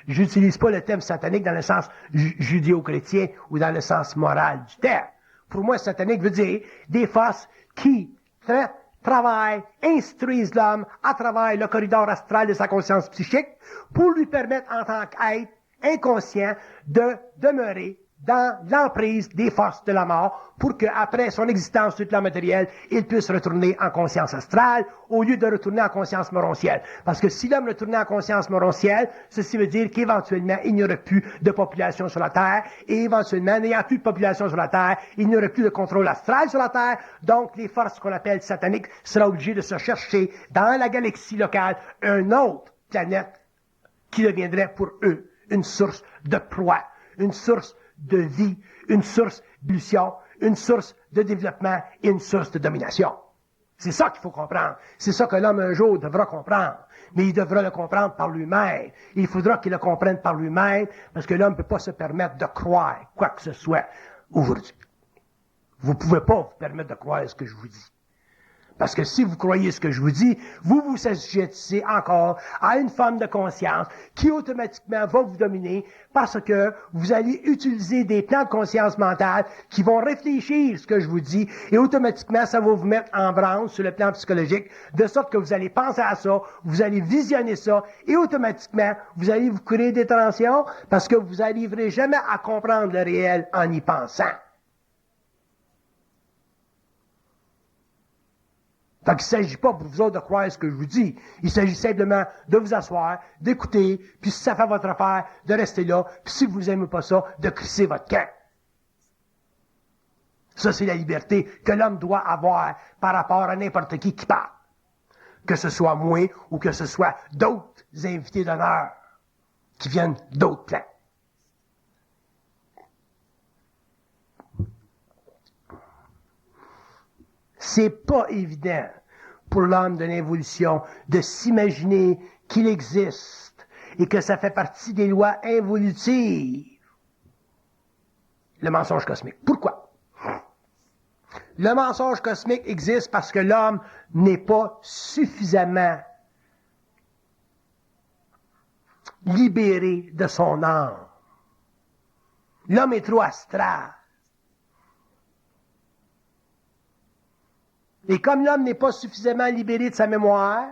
j'utilise pas le terme satanique dans le sens judéo-chrétien ou dans le sens moral du terme. Pour moi, satanique veut dire des forces qui travaillent, instruisent l'homme à travers le corridor astral de sa conscience psychique pour lui permettre en tant qu'être inconscient de demeurer dans l'emprise des forces de la mort pour qu'après son existence sur le plan matériel, il puisse retourner en conscience astrale au lieu de retourner en conscience morontielle. Parce que si l'homme retournait en conscience morontielle, ceci veut dire qu'éventuellement, il n'y aurait plus de population sur la Terre et éventuellement, n'ayant plus de population sur la Terre, il n'y aurait plus de contrôle astral sur la Terre. Donc, les forces qu'on appelle sataniques seraient obligées de se chercher dans la galaxie locale une autre planète qui deviendrait pour eux une source de proie, une source de vie, une source d'illusion, une source de développement et une source de domination. C'est ça qu'il faut comprendre. C'est ça que l'homme un jour devra comprendre. Mais il devra le comprendre par lui-même. Il faudra qu'il le comprenne par lui-même, parce que l'homme ne peut pas se permettre de croire quoi que ce soit aujourd'hui. Vous ne pouvez pas vous permettre de croire ce que je vous dis. Parce que si vous croyez ce que je vous dis, vous vous assujettissez encore à une forme de conscience qui automatiquement va vous dominer parce que vous allez utiliser des plans de conscience mentale qui vont réfléchir ce que je vous dis et automatiquement ça va vous mettre en branle sur le plan psychologique de sorte que vous allez penser à ça, vous allez visionner ça et automatiquement vous allez vous créer des tensions parce que vous n'arriverez jamais à comprendre le réel en y pensant. Donc, il ne s'agit pas pour vous autres de croire ce que je vous dis. Il s'agit simplement de vous asseoir, d'écouter, puis si ça fait votre affaire, de rester là, puis si vous n'aimez pas ça, de crisser votre camp. Ça, c'est la liberté que l'homme doit avoir par rapport à n'importe qui parle. Que ce soit moi ou que ce soit d'autres invités d'honneur qui viennent d'autres plans. C'est pas évident pour l'homme de l'évolution de s'imaginer qu'il existe et que ça fait partie des lois involutives. Le mensonge cosmique. Pourquoi? Le mensonge cosmique existe parce que l'homme n'est pas suffisamment libéré de son âme. L'homme est trop astral. Et comme l'homme n'est pas suffisamment libéré de sa mémoire,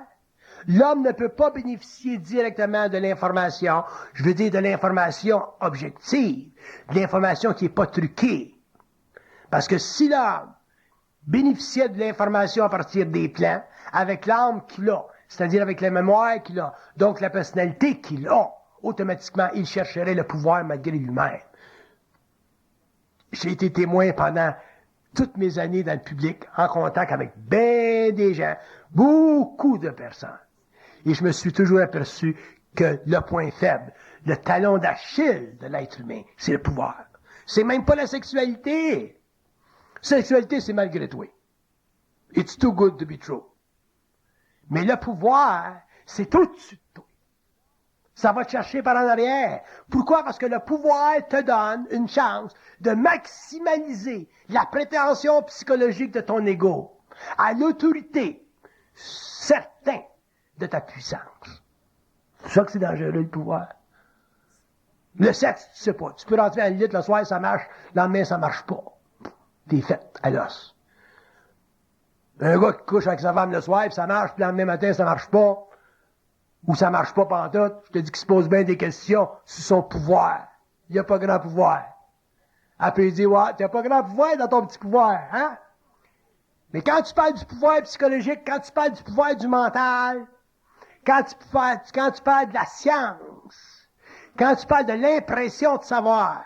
l'homme ne peut pas bénéficier directement de l'information, je veux dire de l'information objective, de l'information qui n'est pas truquée. Parce que si l'homme bénéficiait de l'information à partir des plans, avec l'âme qu'il a, c'est-à-dire avec la mémoire qu'il a, donc la personnalité qu'il a, automatiquement, il chercherait le pouvoir malgré lui-même. J'ai été témoin pendant toutes mes années dans le public, en contact avec bien des gens, beaucoup de personnes. Et je me suis toujours aperçu que le point faible, le talon d'Achille de l'être humain, c'est le pouvoir. C'est même pas la sexualité. Sexualité, c'est malgré toi. It's too good to be true. Mais le pouvoir, c'est au-dessus de toi. Ça va te chercher par en arrière. Pourquoi? Parce que le pouvoir te donne une chance de maximaliser la prétention psychologique de ton ego à l'autorité certaine de ta puissance. C'est ça que c'est dangereux, le pouvoir. Le sexe, tu sais pas. Tu peux rentrer à la litre le soir, ça marche. Le lendemain, ça marche pas. T'es fait à l'os. Un gars qui couche avec sa femme le soir, puis ça marche, puis le lendemain matin, ça marche pas. Ou ça marche pas pantoute, je te dis qu'il se pose bien des questions sur son pouvoir. Il n'y a pas grand pouvoir. Après, il dit, ouais, tu n'as pas grand pouvoir dans ton petit pouvoir, hein? Mais quand tu parles du pouvoir psychologique, quand tu parles du pouvoir du mental, quand tu parles de la science, quand tu parles de l'impression de savoir,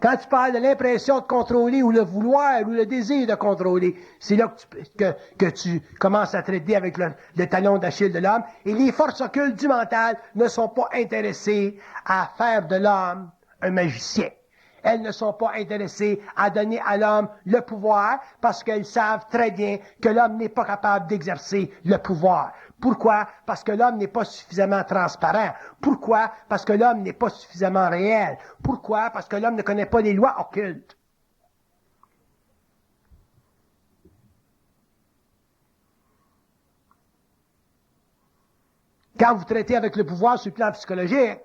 quand tu parles de l'impression de contrôler ou le vouloir ou le désir de contrôler, c'est là que tu commences à traiter avec le talon d'Achille de l'homme. Et les forces occultes du mental ne sont pas intéressées à faire de l'homme un magicien. Elles ne sont pas intéressées à donner à l'homme le pouvoir parce qu'elles savent très bien que l'homme n'est pas capable d'exercer le pouvoir. Pourquoi? Parce que l'homme n'est pas suffisamment transparent. Pourquoi? Parce que l'homme n'est pas suffisamment réel. Pourquoi? Parce que l'homme ne connaît pas les lois occultes. Quand vous traitez avec le pouvoir sur le plan psychologique,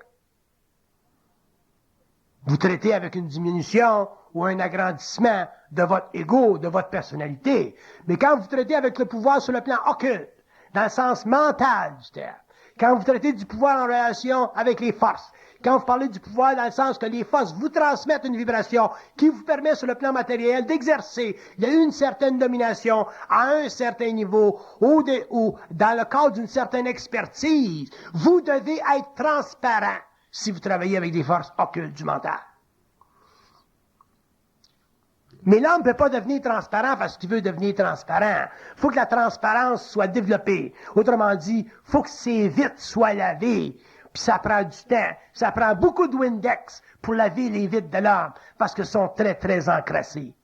vous traitez avec une diminution ou un agrandissement de votre ego, de votre personnalité. Mais quand vous traitez avec le pouvoir sur le plan occulte, dans le sens mental du terme, quand vous traitez du pouvoir en relation avec les forces, quand vous parlez du pouvoir dans le sens que les forces vous transmettent une vibration qui vous permet sur le plan matériel d'exercer une certaine domination à un certain niveau ou dans le cadre d'une certaine expertise, vous devez être transparent si vous travaillez avec des forces occultes du mental. Mais l'homme ne peut pas devenir transparent parce qu'il veut devenir transparent. Il faut que la transparence soit développée. Autrement dit, il faut que ses vitres soient lavées. Puis Puis ça prend du temps. Ça prend beaucoup de Windex pour laver les vides de l'âme, parce qu'ils sont très, très encrassés.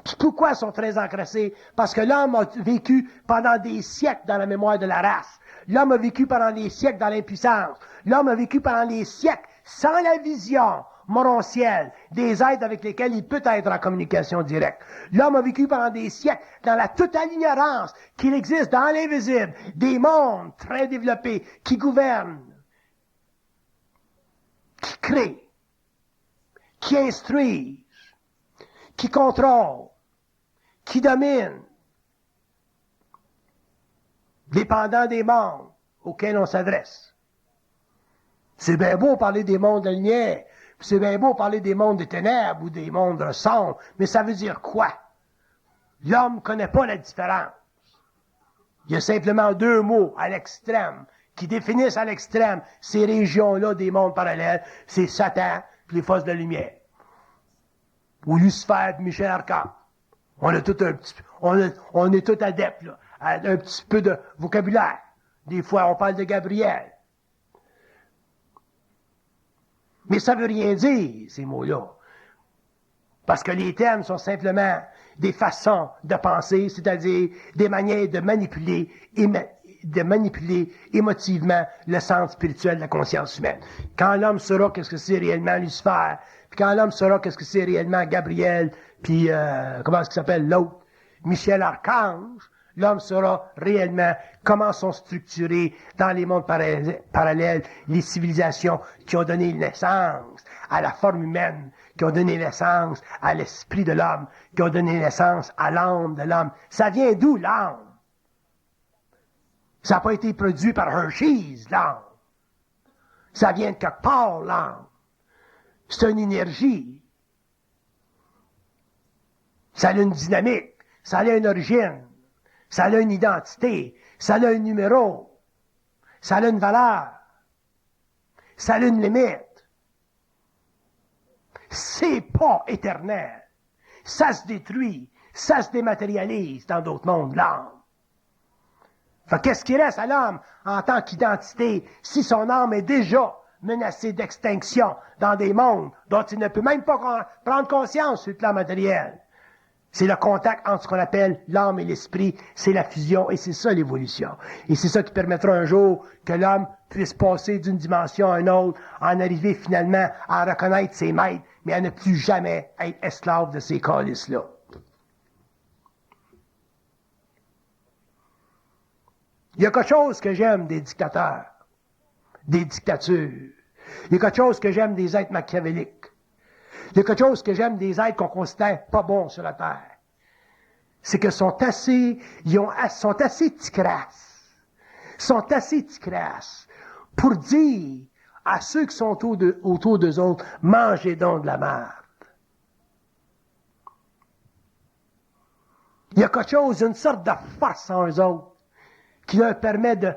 Puis pourquoi ils sont très encrassés? Parce que l'homme a vécu pendant des siècles dans la mémoire de la race. L'homme a vécu pendant des siècles dans l'impuissance. L'homme a vécu pendant des siècles sans la vision morontielle des êtres avec lesquels il peut être en communication directe. L'homme a vécu pendant des siècles dans la totale ignorance qu'il existe dans l'invisible des mondes très développés qui gouvernent, qui créent, qui instruisent, qui contrôlent, qui dominent, dépendant des mondes auxquels on s'adresse. C'est bien beau parler des mondes de lumière, puis c'est bien beau parler des mondes des ténèbres ou des mondes sombres, mais ça veut dire quoi? L'homme ne connaît pas la différence. Il y a simplement deux mots à l'extrême qui définissent à l'extrême ces régions-là des mondes parallèles. C'est Satan et les forces de la lumière. Ou Lucifer et Michel Archange. On est tout adeptes, là, à un petit peu de vocabulaire. Des fois, on parle de Gabriel. Mais ça veut rien dire, ces mots-là. Parce que les termes sont simplement des façons de penser, c'est-à-dire des manières de manipuler émotivement le sens spirituel de la conscience humaine. Quand l'homme saura qu'est-ce que c'est réellement Lucifer, puis quand l'homme saura qu'est-ce que c'est réellement Gabriel, puis comment est-ce qu'il s'appelle l'autre, Michel Archange, l'homme saura réellement comment sont structurées dans les mondes parallèles les civilisations qui ont donné naissance à la forme humaine, qui ont donné naissance à l'esprit de l'homme, qui ont donné naissance à l'âme de l'homme. Ça vient d'où, l'âme? Ça n'a pas été produit par Hershey's, l'âme. Ça vient de quelque part, l'âme. C'est une énergie. Ça a une dynamique. Ça a une origine. Ça a une identité. Ça a un numéro. Ça a une valeur. Ça a une limite. C'est pas éternel. Ça se détruit. Ça se dématérialise dans d'autres mondes, l'âme. Fait qu'est-ce qui reste à l'homme en tant qu'identité si son âme est déjà menacée d'extinction dans des mondes dont il ne peut même pas prendre conscience sur le plan matériel? C'est le contact entre ce qu'on appelle l'âme et l'esprit, c'est la fusion, et c'est ça l'évolution. Et c'est ça qui permettra un jour que l'homme puisse passer d'une dimension à une autre, en arriver finalement à reconnaître ses maîtres, mais à ne plus jamais être esclave de ces calices-là. Il y a quelque chose que j'aime des dictateurs, des dictatures. Il y a quelque chose que j'aime des êtres machiavéliques. Il y a quelque chose que j'aime des êtres qu'on considère pas bons sur la terre. C'est que sont assez ticrasses. Sont assez ticrasses pour dire à ceux qui sont autour d'eux autres, mangez donc de la merde. Il y a quelque chose, une sorte de force en eux autres qui leur permet de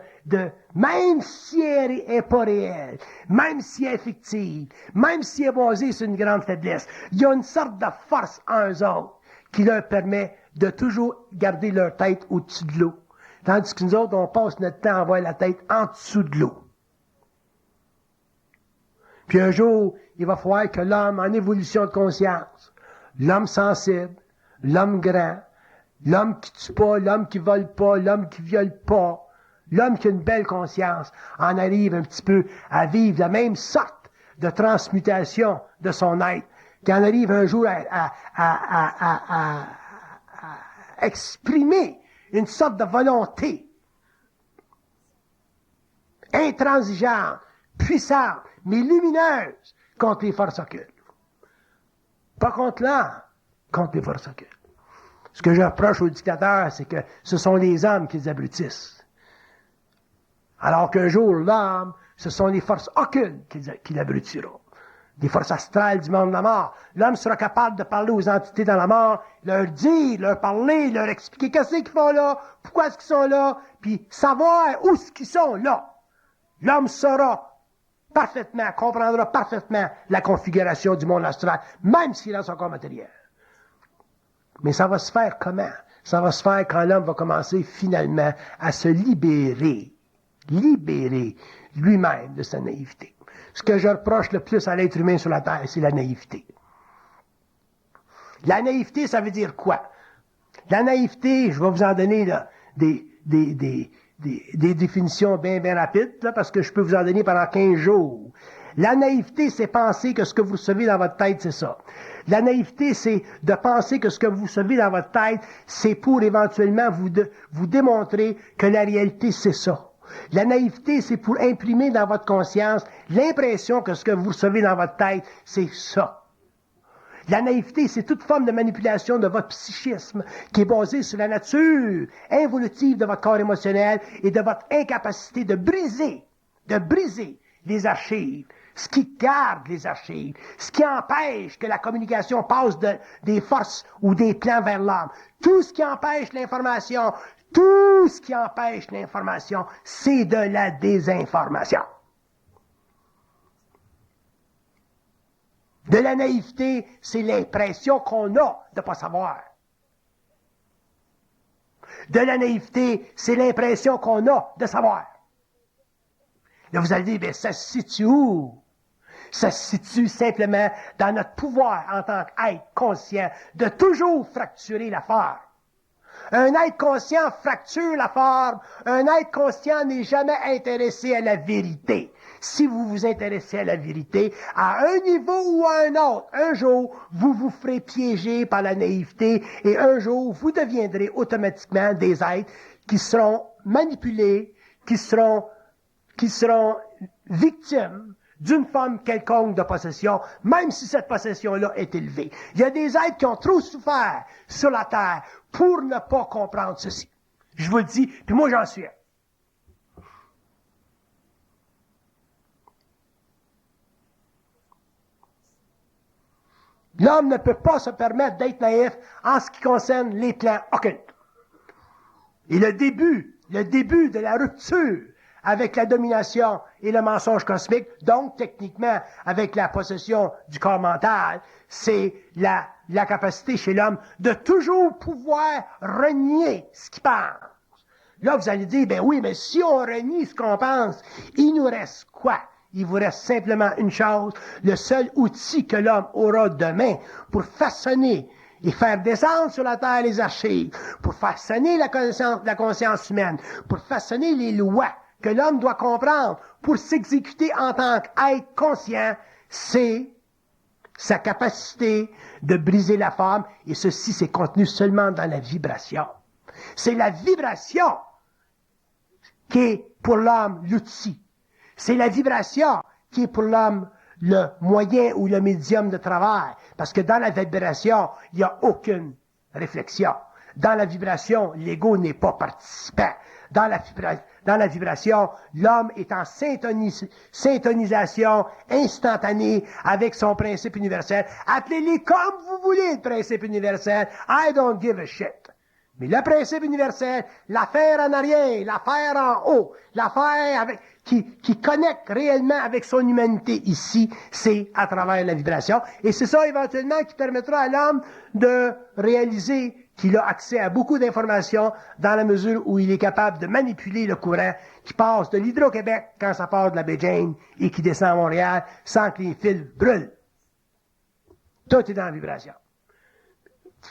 même si elle n'est pas réelle, même si elle est fictive, même si elle est basée sur une grande faiblesse, il y a une sorte de force en eux autres qui leur permet de toujours garder leur tête au-dessus de l'eau. Tandis que nous autres, on passe notre temps à avoir la tête en dessous de l'eau. Puis un jour, il va falloir que l'homme en évolution de conscience, l'homme sensible, l'homme grand, l'homme qui tue pas, l'homme qui vole pas, l'homme qui viole pas, l'homme qui a une belle conscience, en arrive un petit peu à vivre la même sorte de transmutation de son être, qui en arrive un jour à exprimer une sorte de volonté intransigeante, puissante, mais lumineuse contre les forces occultes. Pas contre l'âme, contre les forces occultes. Ce que je reproche aux dictateurs, c'est que ce sont les hommes qui les abrutissent. Alors qu'un jour, l'âme, ce sont les forces occultes qui l'abrutiront. Des forces astrales du monde de la mort. L'homme sera capable de parler aux entités dans la mort, leur dire, leur parler, leur expliquer qu'est-ce qu'ils font là, pourquoi est-ce qu'ils sont là, puis savoir où est-ce qu'ils sont là. L'homme saura parfaitement, comprendra parfaitement la configuration du monde astral, même s'il est dans son corps matériel. Mais ça va se faire comment? Ça va se faire quand l'homme va commencer finalement à se libérer libéré lui-même de sa naïveté. Ce que je reproche le plus à l'être humain sur la terre, c'est la naïveté. La naïveté, ça veut dire quoi? La naïveté, je vais vous en donner là, des définitions bien rapides, là, parce que je peux vous en donner pendant 15 jours. La naïveté, c'est penser que ce que vous recevez dans votre tête, c'est ça. La naïveté, c'est de penser que ce que vous recevez dans votre tête, c'est pour éventuellement vous démontrer que la réalité, c'est ça. La naïveté, c'est pour imprimer dans votre conscience l'impression que ce que vous recevez dans votre tête, c'est ça. La naïveté, c'est toute forme de manipulation de votre psychisme qui est basée sur la nature involutive de votre corps émotionnel et de votre incapacité de briser les archives, ce qui garde les archives, ce qui empêche que la communication passe des forces ou des plans vers l'âme. Tout ce qui empêche l'information, c'est de la désinformation. De la naïveté, c'est l'impression qu'on a de ne pas savoir. De la naïveté, c'est l'impression qu'on a de savoir. Là, vous allez dire, bien, ça se situe où? Ça se situe simplement dans notre pouvoir en tant qu'être conscient de toujours fracturer la forme. Un être conscient fracture la forme. Un être conscient n'est jamais intéressé à la vérité. Si vous vous intéressez à la vérité, à un niveau ou à un autre, un jour, vous vous ferez piéger par la naïveté et un jour, vous deviendrez automatiquement des êtres qui seront manipulés, qui seront victimes d'une forme quelconque de possession, même si cette possession-là est élevée. Il y a des êtres qui ont trop souffert sur la terre pour ne pas comprendre ceci. Je vous le dis, puis moi j'en suis un. L'homme ne peut pas se permettre d'être naïf en ce qui concerne les plans occultes. Et le début de la rupture avec la domination et le mensonge cosmique, donc techniquement avec la possession du corps mental, c'est la capacité chez l'homme de toujours pouvoir renier ce qu'il pense. Là, vous allez dire, ben oui, mais si on renie ce qu'on pense, il nous reste quoi? Il vous reste simplement une chose, le seul outil que l'homme aura demain pour façonner et faire descendre sur la terre les archives, pour façonner la conscience humaine, pour façonner les lois que l'homme doit comprendre pour s'exécuter en tant qu'être conscient, c'est sa capacité de briser la forme, et ceci, c'est contenu seulement dans la vibration. C'est la vibration qui est pour l'homme l'outil. C'est la vibration qui est pour l'homme le moyen ou le médium de travail. Parce que dans la vibration, il n'y a aucune réflexion. Dans la vibration, l'ego n'est pas participant. Dans la vibration, l'homme est en syntonisation instantanée avec son principe universel. Appelez-les comme vous voulez, le principe universel. I don't give a shit. Mais le principe universel, l'affaire en arrière, l'affaire en haut, l'affaire qui connecte réellement avec son humanité ici, c'est à travers la vibration. Et c'est ça éventuellement qui permettra à l'homme de réaliser qu'il a accès à beaucoup d'informations dans la mesure où il est capable de manipuler le courant qui passe de l'Hydro-Québec quand ça part de la baie James et qui descend à Montréal sans que les fils brûlent. Tout est dans la vibration.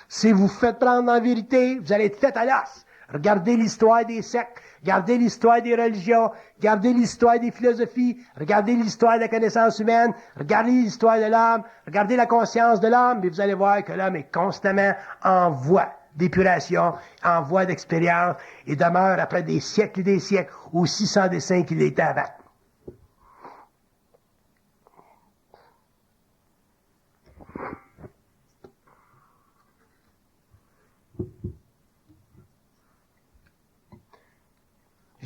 Si vous faites prendre en vérité, vous allez être fait à l'os. Regardez l'histoire des sectes, regardez l'histoire des religions, regardez l'histoire des philosophies, regardez l'histoire de la connaissance humaine, regardez l'histoire de l'homme, regardez la conscience de l'homme, et vous allez voir que l'homme est constamment en voie d'épuration, en voie d'expérience, et demeure après des siècles et des siècles aussi sans dessein qu'il était avant.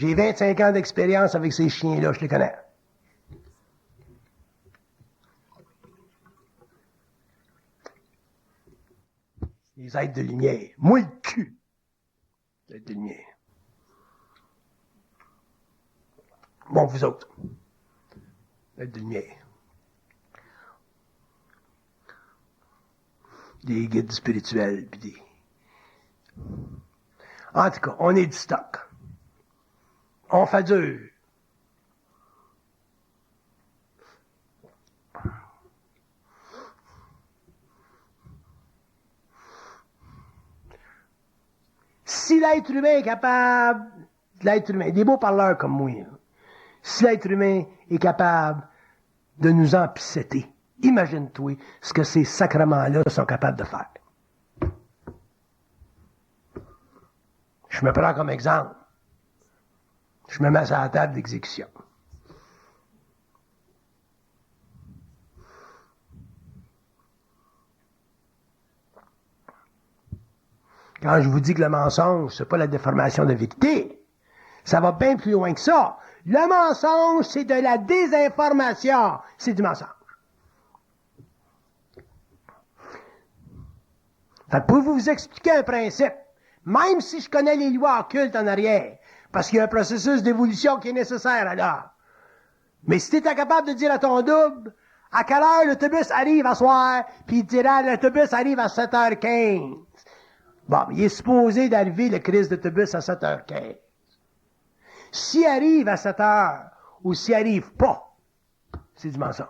J'ai 25 ans d'expérience avec ces chiens-là, je les connais. Les êtres de lumière. Moi, le cul. Les êtres de lumière. Bon, vous autres. Les êtres de lumière. Des guides spirituels, puis des... En tout cas, on est du stock. On fait dur Si l'être humain est capable, l'être humain, des beaux parleurs comme moi, là, si l'être humain est capable de nous empiceter, imagine-toi ce que ces sacrements-là sont capables de faire. Je me prends comme exemple. Je me mets à la table d'exécution. Quand je vous dis que le mensonge, c'est pas la déformation de vérité, ça va bien plus loin que ça. Le mensonge, c'est de la désinformation. C'est du mensonge. Fait que pour vous expliquer un principe, même si je connais les lois occultes en arrière, parce qu'il y a un processus d'évolution qui est nécessaire alors, mais si tu es incapable de dire à ton double, à quelle heure l'autobus arrive à soir, puis il dira l'autobus arrive à 7h15. Bon, il est supposé d'arriver le crise d'autobus à 7h15. S'il arrive à 7h, ou s'il arrive pas, c'est du mensonge.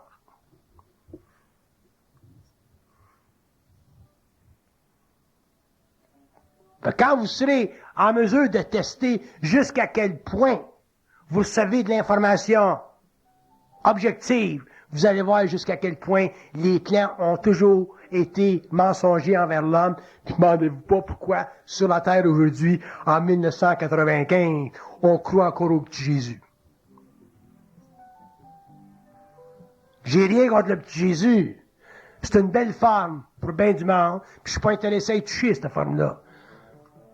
Quand vous serez en mesure de tester jusqu'à quel point vous savez de l'information objective, vous allez voir jusqu'à quel point les clans ont toujours été mensongers envers l'homme. Demandez-vous pas pourquoi, sur la Terre aujourd'hui, en 1995, on croit encore au petit Jésus. J'ai rien contre le petit Jésus. C'est une belle forme pour bien du monde, puis je suis pas intéressé à y toucher cette forme-là.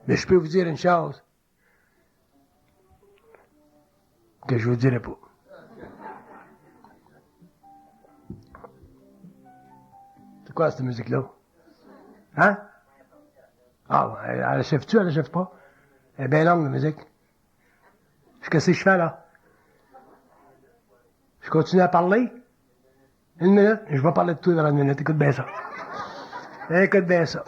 Mais je peux vous dire une chose que je vous dirai pas. C'est quoi cette musique-là? Hein? Ah, elle achève-tu, elle achève pas? Elle est bien longue, la musique. Qu'est-ce que je fais, là? Je continue à parler? Une minute? Je vais parler de toi dans une minute. Écoute bien ça. Écoute bien ça.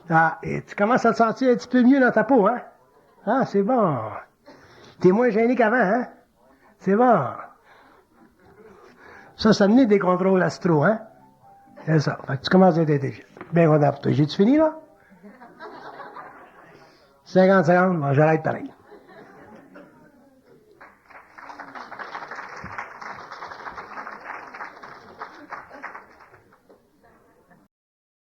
Ah, et tu commences à te sentir un petit peu mieux dans ta peau, hein? Ah, c'est bon. T'es moins gêné qu'avant, hein? C'est bon. Ça menait des contrôles astro, hein? C'est ça. Fait que tu commences à être intelligent. Bien content pour toi. J'ai-tu fini, là? 50 secondes? Bon, j'arrête pareil.